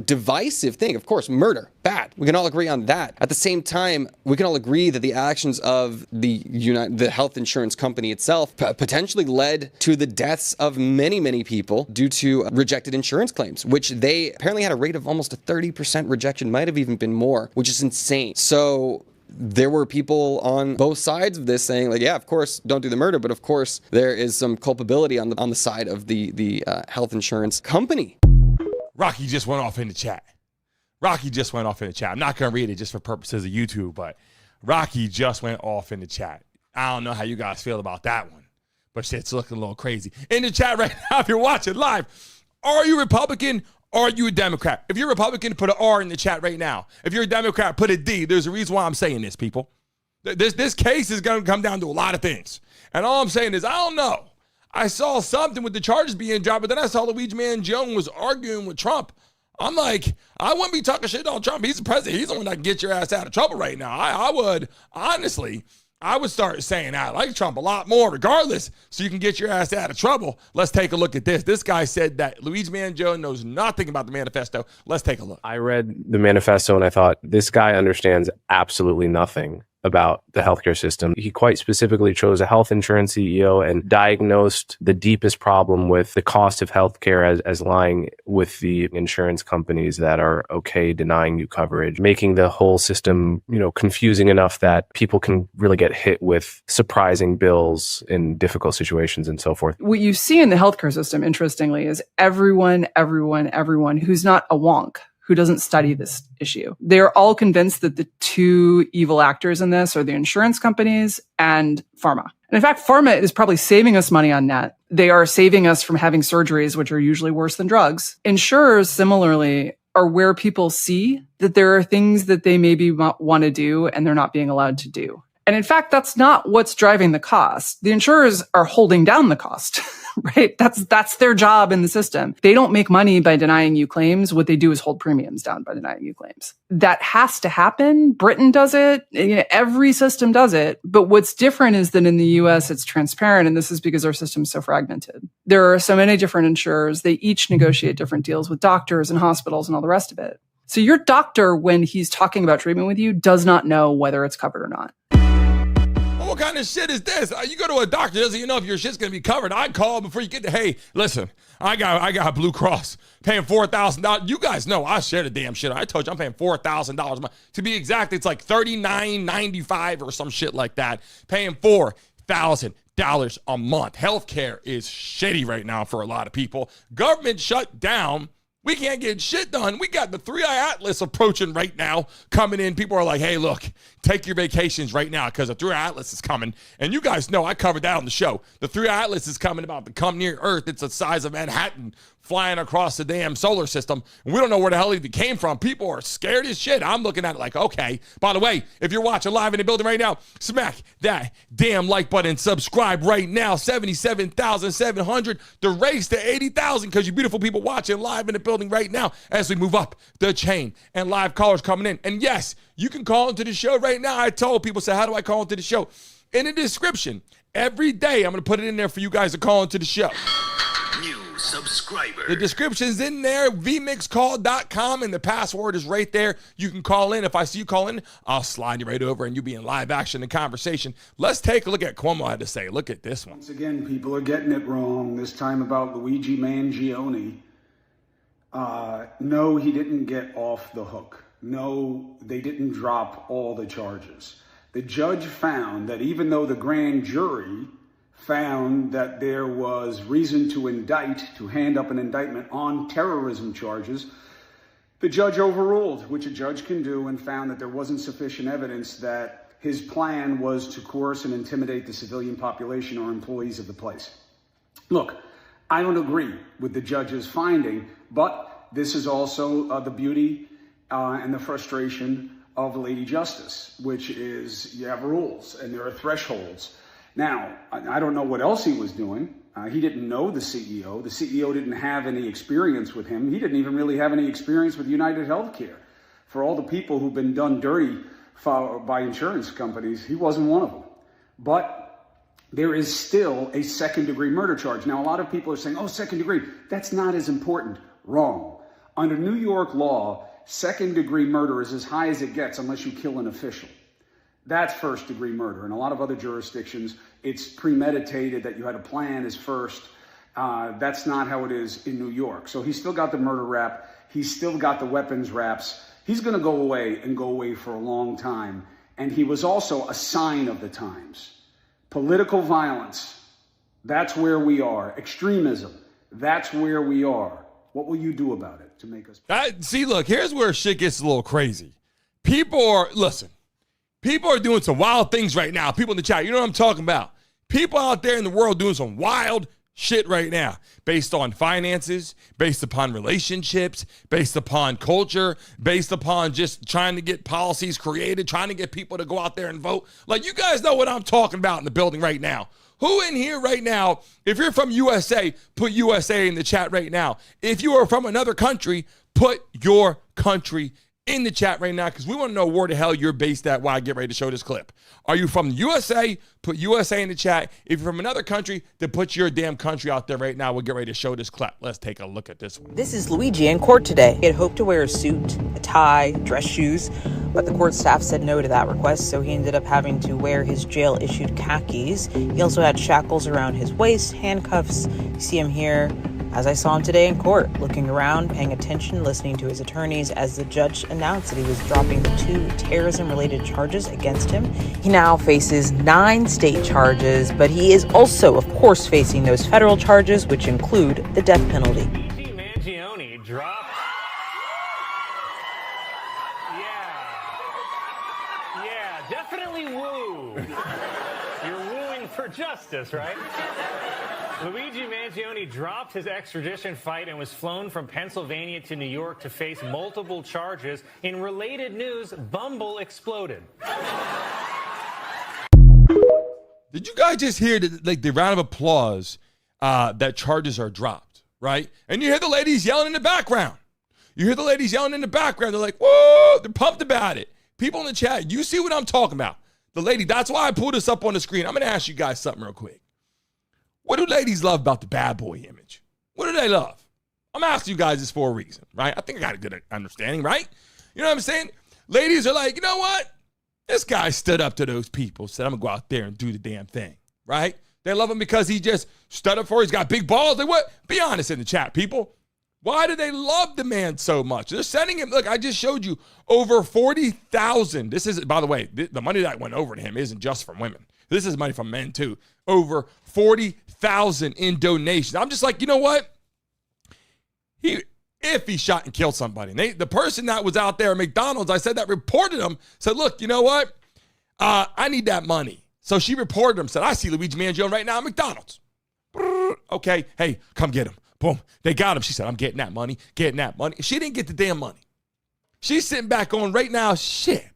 divisive thing. Of course, murder, bad. We can all agree on that. At the same time, we can all agree that the actions of the health insurance company itself potentially led to the deaths of many, many people due to rejected insurance claims, which they apparently had a rate of almost a 30% rejection, might have even been more, which is insane. So there were people on both sides of this saying, like, yeah, of course, don't do the murder, but of course, there is some culpability on the side of the health insurance company. Rocky just went off in the chat. I'm not going to read it just for purposes of YouTube, but Rocky just went off in the chat. I don't know how you guys feel about that one, but shit's looking a little crazy. In the chat right now, if you're watching live, are you Republican? Are you a Democrat? If you're a Republican, put an R in the chat right now. If you're a Democrat, put a D. There's a reason why I'm saying this, people. This case is going to come down to a lot of things. And all I'm saying is, I don't know. I saw something with the charges being dropped, but then I saw Luigi Mangione was arguing with Trump. I'm like, I wouldn't be talking shit on Trump. He's the president. He's the one that can get your ass out of trouble right now. I would, honestly, I would start saying I like Trump a lot more regardless so you can get your ass out of trouble. Let's take a look at this. This guy said that Luigi Mangione knows nothing about the manifesto. Let's take a look. I read the manifesto and I thought, this guy understands absolutely nothing about the healthcare system. He quite specifically chose a health insurance CEO and diagnosed the deepest problem with the cost of healthcare as lying with the insurance companies that are okay denying you coverage, making the whole system, confusing enough that people can really get hit with surprising bills in difficult situations and so forth. What you see in the healthcare system, interestingly, is everyone who's not a wonk, who doesn't study this issue. They're all convinced that the two evil actors in this are the insurance companies and pharma. And in fact, pharma is probably saving us money on net. They are saving us from having surgeries, which are usually worse than drugs. Insurers, similarly, are where people see that there are things that they maybe want to do and they're not being allowed to do. And in fact, that's not what's driving the cost. The insurers are holding down the cost, right? That's their job in the system. They don't make money by denying you claims. What they do is hold premiums down by denying you claims. That has to happen. Britain does it. Every system does it. But what's different is that in the US, it's transparent. And this is because our system is so fragmented. There are so many different insurers. They each negotiate different deals with doctors and hospitals and all the rest of it. So your doctor, when he's talking about treatment with you, does not know whether it's covered or not. What kind of shit is this? You go to a doctor, doesn't even know if your shit's gonna be covered. I call before you get to, hey, listen, I got Blue Cross paying $4,000. You guys know I share the damn shit. I told you I'm paying $4,000 a month. To be exact, it's like $39.95 or some shit like that. Paying $4,000 a month. Healthcare is shitty right now for a lot of people. Government shut down. We can't get shit done. We got the 3-Eye Atlas approaching right now, coming in. People are like, hey, look, take your vacations right now because the 3-Eye Atlas is coming. And you guys know I covered that on the show. The 3-Eye Atlas is coming about to come near Earth. It's the size of Manhattan, flying across the damn solar system. And we don't know where the hell it came from. People are scared as shit. I'm looking at it like, okay. By the way, if you're watching live in the building right now, smack that damn like button. Subscribe right now. 77,700. The race to 80,000 because you beautiful people watching live in the building right now as we move up the chain and live callers coming in. And yes, you can call into the show right now. I told people, say, how do I call into the show? In the description, every day I'm going to put it in there for you guys to call into the show. News, subscriber. The description's in there, vmixcall.com, and the password is right there. You can call in. If I see you call in, I'll slide you right over, and you'll be in live action and conversation. Let's take a look at Cuomo had to say. Look at this one. Once again, people are getting it wrong, this time about Luigi Mangione. No, he didn't get off the hook. No, they didn't drop all the charges. The judge found that even though the grand jury found that there was reason to indict, to hand up an indictment on terrorism charges, the judge overruled, which a judge can do, and found that there wasn't sufficient evidence that his plan was to coerce and intimidate the civilian population or employees of the place. Look, I don't agree with the judge's finding, but this is also the beauty and the frustration of Lady Justice, which is you have rules and there are thresholds. Now, I don't know what else he was doing. He didn't know the CEO. The CEO didn't have any experience with him. He didn't even really have any experience with United Healthcare. For all the people who've been done dirty by insurance companies, he wasn't one of them. But there is still a second-degree murder charge. Now, a lot of people are saying, oh, second degree, that's not as important. Wrong. Under New York law, second-degree murder is as high as it gets unless you kill an official. That's first-degree murder. In a lot of other jurisdictions, it's premeditated that you had a plan as first. That's not how it is in New York. So he's still got the murder rap. He's still got the weapons raps. He's going to go away and go away for a long time. And he was also a sign of the times. Political violence, that's where we are. Extremism, that's where we are. What will you do about it to make us... See, look, here's where shit gets a little crazy. People are doing some wild things right now. People in the chat, you know what I'm talking about. People out there in the world doing some wild shit right now based on finances, based upon relationships, based upon culture, based upon just trying to get policies created, trying to get people to go out there and vote. Like, you guys know what I'm talking about in the building right now. Who in here right now, if you're from USA, put USA in the chat right now. If you are from another country, put your country in the chat right now, because we want to know where the hell you're based at while I get ready to show this clip. Are you from the USA? Put USA in the chat. If you're from another country, then put your damn country out there right now. We'll get ready to show this clip. Let's take a look at this one. This is Luigi in court today. He had hoped to wear a suit, a tie, dress shoes, but the court staff said no to that request, so he ended up having to wear his jail-issued khakis. He also had shackles around his waist, handcuffs. You see him here. As I saw him today in court, looking around, paying attention, listening to his attorneys as the judge announced that he was dropping the 2 terrorism-related charges against him. He now faces 9 state charges, but he is also, of course, facing those federal charges, which include the death penalty. Luigi Mangione dropped. Yeah, definitely woo. You're wooing for justice, right? Luigi Mangione dropped his extradition fight and was flown from Pennsylvania to New York to face multiple charges. In related news, Bumble exploded. Did you guys just hear the round of applause that charges are dropped, right? And you hear the ladies yelling in the background. They're like, whoa, they're pumped about it. People in the chat, you see what I'm talking about. The lady, that's why I pulled this up on the screen. I'm going to ask you guys something real quick. What do ladies love about the bad boy image? What do they love? I'm asking you guys this for a reason, right? I think I got a good understanding, right? You know what I'm saying? Ladies are like, you know what? This guy stood up to those people, said, I'm going to go out there and do the damn thing, right? They love him because he just stood up for it. He's got big balls. Like, what? Be honest in the chat, people. Why do they love the man so much? They're sending him, look, I just showed you over 40,000. This is, by the way, the money that went over to him isn't just from women. This is money from men too. Over 40,000 in donations. I'm just like, you know what? If he shot and killed somebody, the person that was out there at McDonald's, I said that reported him, said, look, you know what? I need that money. So she reported him, said, I see Luigi Mangione right now at McDonald's. Okay, hey, come get him. Boom, they got him. She said, I'm getting that money. She didn't get the damn money. She's sitting back on right now, shit.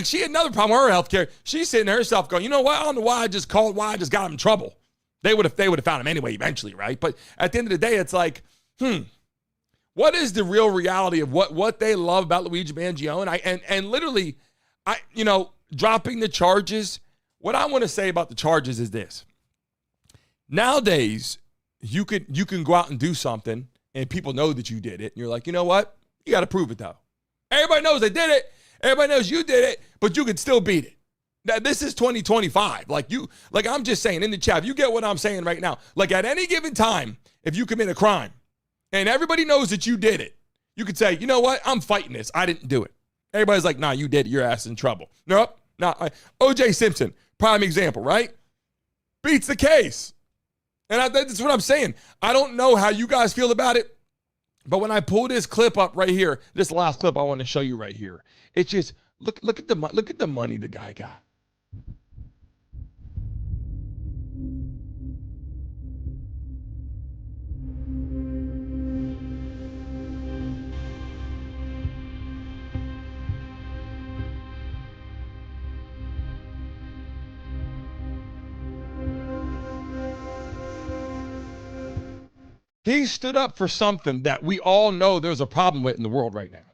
She had another problem with her healthcare. She's sitting there herself going, you know what? I don't know why I just called, why I just got him in trouble. They would have found him anyway eventually, right? But at the end of the day, it's like, what is the real reality of what they love about Luigi Mangione? And literally, dropping the charges. What I want to say about the charges is this. Nowadays, you can go out and do something and people know that you did it. And you're like, you know what? You got to prove it though. Everybody knows they did it. Everybody knows you did it, but you can still beat it. Now, this is 2025. Like I'm just saying in the chat, if you get what I'm saying right now, like at any given time, if you commit a crime and everybody knows that you did it, you could say, you know what? I'm fighting this. I didn't do it. Everybody's like, nah, you did it. Your ass in trouble. Nope. Nah. O.J. Simpson, prime example, right? Beats the case. And that's what I'm saying. I don't know how you guys feel about it, but when I pull this clip up right here, this last clip I want to show you right here, it's just, look at the money the guy got. He stood up for something that we all know there's a problem with in the world right now,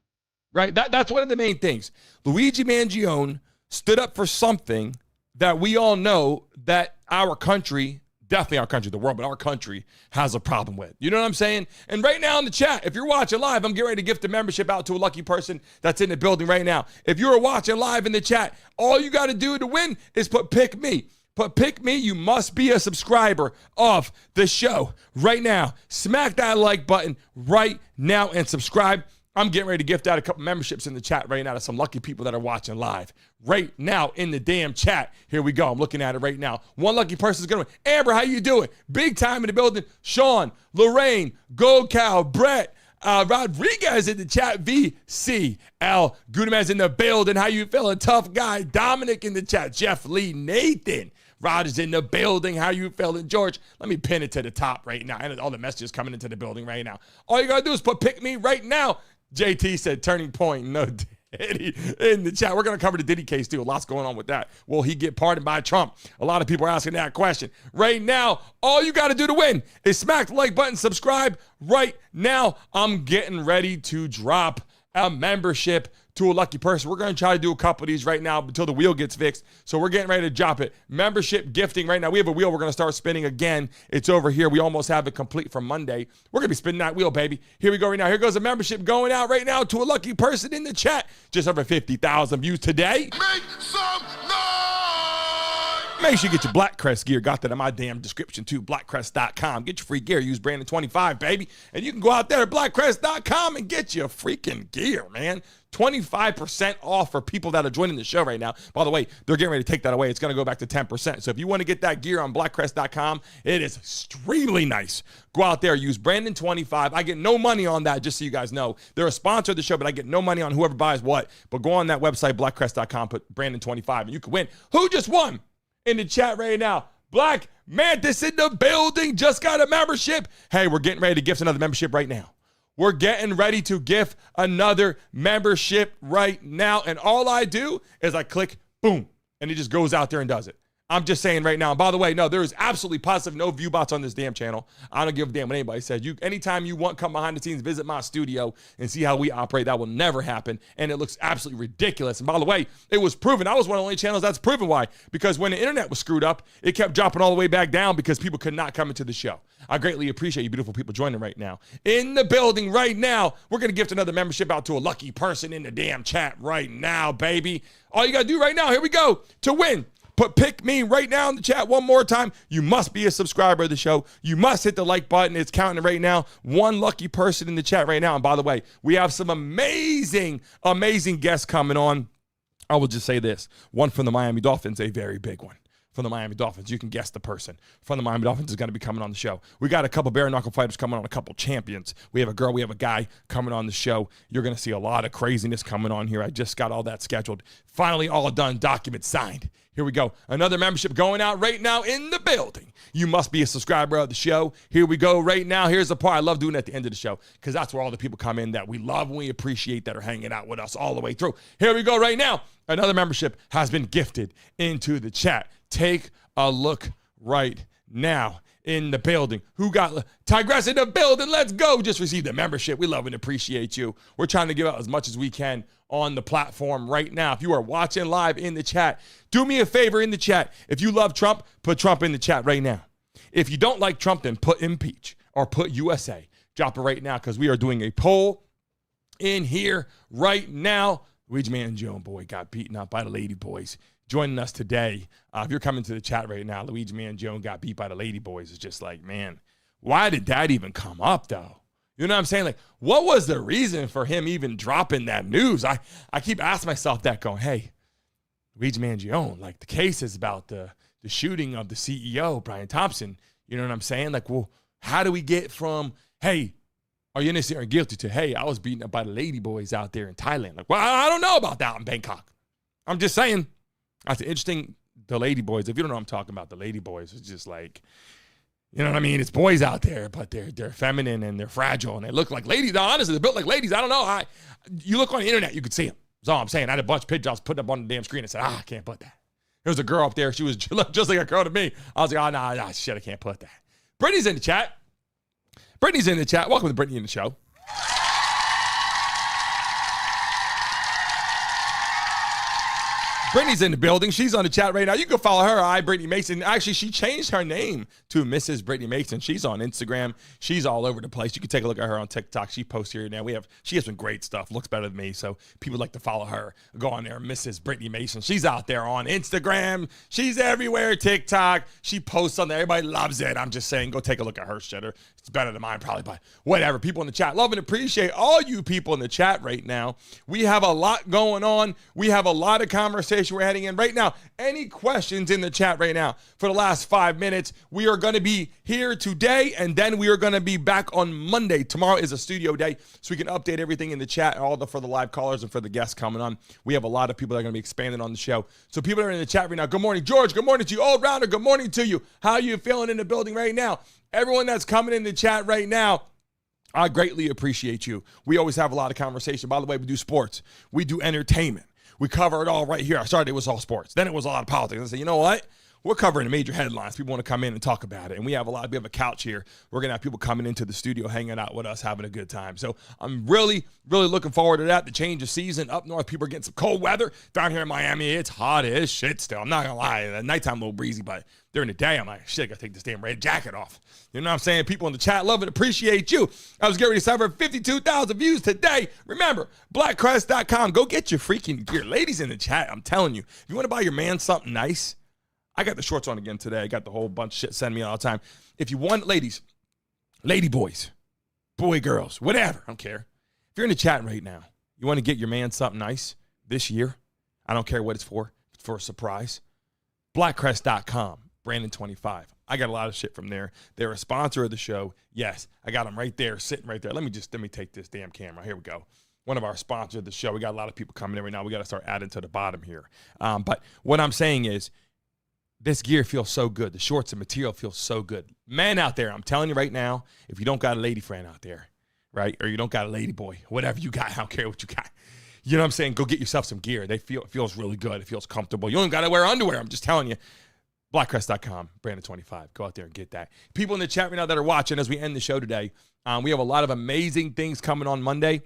right? That's one of the main things. Luigi Mangione stood up for something that we all know that our country, definitely our country, the world, but our country has a problem with. You know what I'm saying? And right now in the chat, if you're watching live, I'm getting ready to gift a membership out to a lucky person that's in the building right now. If you're watching live in the chat, all you got to do to win is put pick me. But pick me, you must be a subscriber of the show right now. Smack that like button right now and subscribe. I'm getting ready to gift out a couple memberships in the chat right now to some lucky people that are watching live right now in the damn chat. Here we go. I'm looking at it right now. One lucky person is going to win. Amber, how you doing? Big time in the building. Sean, Lorraine, Gold Cow, Brett, Rodriguez in the chat. VCL. Goodman's in the building. How you feeling? Tough guy. Dominic in the chat. Jeff Lee, Nathan. Rod is in the building. How you feeling, George? Let me pin it to the top right now. And all the messages coming into the building right now. All you got to do is put pick me right now. JT said turning point. No Diddy in the chat. We're going to cover the Diddy case too. A lot's going on with that. Will he get pardoned by Trump? A lot of people are asking that question. Right now, all you got to do to win is smack the like button, subscribe right now. I'm getting ready to drop a membership to a lucky person. We're going to try to do a couple of these right now until the wheel gets fixed. So we're getting ready to drop it. Membership gifting right now. We have a wheel we're going to start spinning again. It's over here. We almost have it complete for Monday. We're going to be spinning that wheel, baby. Here we go right now. Here goes a membership going out right now to a lucky person in the chat. Just over 50,000 views today. Make some noise! Make sure you get your Black Crest gear. Got that in my damn description too. Blackcrest.com. Get your free gear. Use Brandon25, baby. And you can go out there at blackcrest.com and get your freaking gear, man. 25% off for people that are joining the show right now. By the way, they're getting ready to take that away. It's going to go back to 10%. So if you want to get that gear on blackcrest.com, it is extremely nice. Go out there, use Brandon25. I get no money on that, just so you guys know. They're a sponsor of the show, but I get no money on whoever buys what. But go on that website, blackcrest.com, put Brandon25, and you can win. Who just won in the chat right now? Black Mantis in the building, just got a membership. Hey, we're getting ready to gift another membership right now. We're getting ready to gift another membership right now. And all I do is I click, boom, and it just goes out there and does it. I'm just saying right now. And by the way, no, there is absolutely positive no view bots on this damn channel. I don't give a damn what anybody says. Anytime you want, come behind the scenes, visit my studio and see how we operate. That will never happen. And it looks absolutely ridiculous. And by the way, it was proven. I was one of the only channels that's proven why. Because when the internet was screwed up, it kept dropping all the way back down because people could not come into the show. I greatly appreciate you beautiful people joining right now. In the building right now, we're going to gift another membership out to a lucky person in the damn chat right now, baby. All you got to do right now, here we go, to win. Put pick me right now in the chat one more time. You must be a subscriber of the show. You must hit the like button. It's counting right now. One lucky person in the chat right now. And by the way, we have some amazing, amazing guests coming on. I will just say this. One from the Miami Dolphins, a very big one. From the Miami Dolphins. You can guess the person from the Miami Dolphins is going to be coming on the show. We got a couple bare knuckle fighters coming on, a couple champions. We have a girl, we have a guy coming on the show. You're going to see a lot of craziness coming on here. I just got all that scheduled. Finally, all done, documents signed. Here we go. Another membership going out right now in the building. You must be a subscriber of the show. Here we go right now. Here's the part I love doing at the end of the show because that's where all the people come in that we love and we appreciate that are hanging out with us all the way through. Here we go right now. Another membership has been gifted into the chat. Take a look right now in the building. Who got Tigress in the building? Let's go. Just received a membership. We love and appreciate you. We're trying to give out as much as we can on the platform right now. If you are watching live in the chat, do me a favor in the chat. If you love Trump, put Trump in the chat right now. If you don't like Trump, then put impeach or put USA. Drop it right now because we are doing a poll in here right now. Luigi Mangione, boy, got beaten up by the Ladyboys. Joining us today, if you're coming to the chat right now, Luigi Mangione got beat by the Ladyboys. It's just like, man, why did that even come up, though? You know what I'm saying? Like, what was the reason for him even dropping that news? I keep asking myself that going, hey, Luigi Mangione, like the case is about the shooting of the CEO, Brian Thompson. You know what I'm saying? Like, well, how do we get from, hey, are you innocent or guilty to, hey, I was beaten up by the Ladyboys out there in Thailand? Like, well, I don't know about that in Bangkok. I'm just saying. That's interesting. The Ladyboys, if you don't know what I'm talking about, the Ladyboys is just like, you know what I mean? It's boys out there, but they're feminine and they're fragile and they look like ladies. No, honestly, they're built like ladies. I don't know. You look on the internet, you could see them. That's all I'm saying. I had a bunch of pictures I was putting up on the damn screen and said, I can't put that. There was a girl up there. She looked just like a girl to me. I was like, oh, nah, shit, I can't put that. Brittany's in the chat. Welcome to Brittany in the show. Brittany's in the building. She's on the chat right now. You can follow her, Brittany Mason. Actually, she changed her name to Mrs. Brittany Mason. She's on Instagram. She's all over the place. You can take a look at her on TikTok. She posts here now. She has some great stuff. Looks better than me, so people like to follow her. Go on there, Mrs. Brittany Mason. She's out there on Instagram. She's everywhere. TikTok. She posts on there. Everybody loves it. I'm just saying, go take a look at her shitter. It's better than mine probably, but whatever. People in the chat. Love and appreciate all you people in the chat right now. We have a lot going on. We have a lot of conversation we're heading in right now. Any questions in the chat right now for the last 5 minutes? We are going to be here today, and then we are going to be back on Monday. Tomorrow is a studio day, so we can update everything in the chat, for the live callers and for the guests coming on. We have a lot of people that are going to be expanding on the show. So people that are in the chat right now, good morning, George. Good morning to you. Old Rounder, good morning to you. How are you feeling in the building right now? Everyone that's coming in the chat right now, I greatly appreciate you. We always have a lot of conversation. By the way, we do sports. We do entertainment. We cover it all right here. I started, it was all sports. Then it was a lot of politics. I said, you know what? We're covering the major headlines. People want to come in and talk about it. And we have a couch here. We're going to have people coming into the studio, hanging out with us, having a good time. So I'm really, really looking forward to that. The change of season. Up north, people are getting some cold weather. Down here in Miami, it's hot as shit still. I'm not going to lie. At nighttime, a little breezy, but during the day, I'm like, shit, I got to take this damn red jacket off. You know what I'm saying? People in the chat love and appreciate you. I was getting ready to celebrate 52,000 views today. Remember, blackcrest.com. Go get your freaking gear. Ladies in the chat, I'm telling you, if you want to buy your man something nice, I got the shorts on again today. I got the whole bunch of shit send me all the time. If you want, ladies, lady boys, boy girls, whatever, I don't care. If you're in the chat right now, you want to get your man something nice this year, I don't care what it's for a surprise. Blackcrest.com, Brandon25. I got a lot of shit from there. They're a sponsor of the show. Yes, I got them right there, sitting right there. Let me take this damn camera. Here we go. One of our sponsors of the show. We got a lot of people coming in right now. We got to start adding to the bottom here. But what I'm saying is, this gear feels so good. The shorts and material feels so good. Man out there, I'm telling you right now, if you don't got a lady friend out there, right, or you don't got a lady boy, whatever you got, I don't care what you got. You know what I'm saying? Go get yourself some gear. It feels really good. It feels comfortable. You don't got to wear underwear. I'm just telling you. Blackcrest.com, Brandon25. Go out there and get that. People in the chat right now that are watching as we end the show today, we have a lot of amazing things coming on Monday.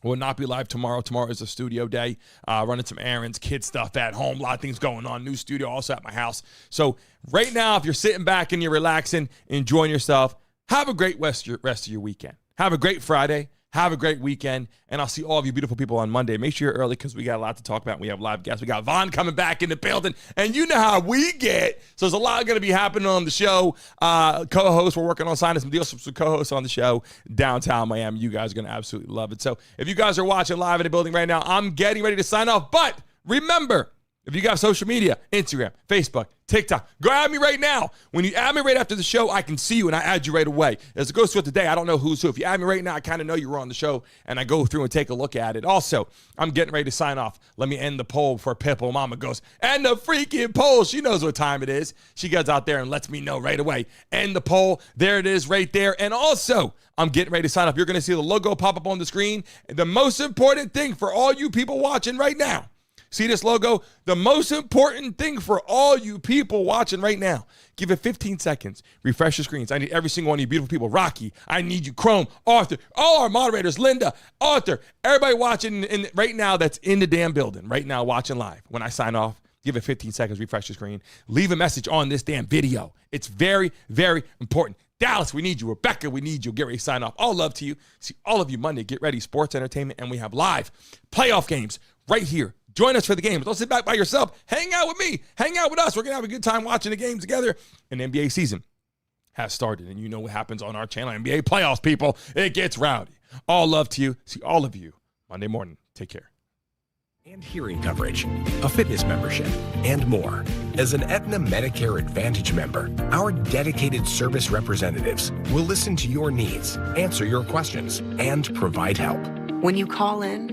We'll not be live tomorrow. Tomorrow is a studio day. Running some errands, kid stuff at home. A lot of things going on. New studio also at my house. So right now, if you're sitting back and you're relaxing, enjoying yourself, have a great rest of your weekend. Have a great Friday. Have a great weekend. And I'll see all of you beautiful people on Monday. Make sure you're early because we got a lot to talk about. We have live guests. We got Vaughn coming back in the building. And you know how we get. So there's a lot going to be happening on the show. Co-hosts, we're working on signing some deals with co-hosts on the show downtown Miami. You guys are going to absolutely love it. So if you guys are watching live in the building right now, I'm getting ready to sign off. But remember, if you got social media, Instagram, Facebook, TikTok, go add me right now. When you add me right after the show, I can see you and I add you right away. As it goes through today, I don't know who's who. If you add me right now, I kind of know you were on the show and I go through and take a look at it. Also, I'm getting ready to sign off. Let me end the poll before Pipple Mama goes, and the freaking poll. She knows what time it is. She goes out there and lets me know right away. End the poll. There it is right there. And also, I'm getting ready to sign up. You're going to see the logo pop up on the screen. The most important thing for all you people watching right now, see this logo? The most important thing for all you people watching right now, give it 15 seconds. Refresh your screens. I need every single one of you beautiful people. Rocky, I need you. Chrome, Arthur, all our moderators, Linda, Arthur, everybody watching right now that's in the damn building right now watching live. When I sign off, Give it 15 seconds, refresh the screen. Leave a message on this damn video. It's very, very important. Dallas, we need you. Rebecca, we need you. Get ready to sign off. All love to you. See all of you Monday. Get ready. Sports, entertainment, and we have live playoff games right here. Join us for the games. Don't sit back by yourself. Hang out with me. Hang out with us. We're going to have a good time watching the games together. And the NBA season has started. And you know what happens on our channel. NBA playoffs, people. It gets rowdy. All love to you. See all of you Monday morning. Take care. And hearing coverage, a fitness membership, and more. As an Aetna Medicare Advantage member, our dedicated service representatives will listen to your needs, answer your questions, and provide help. When you call in,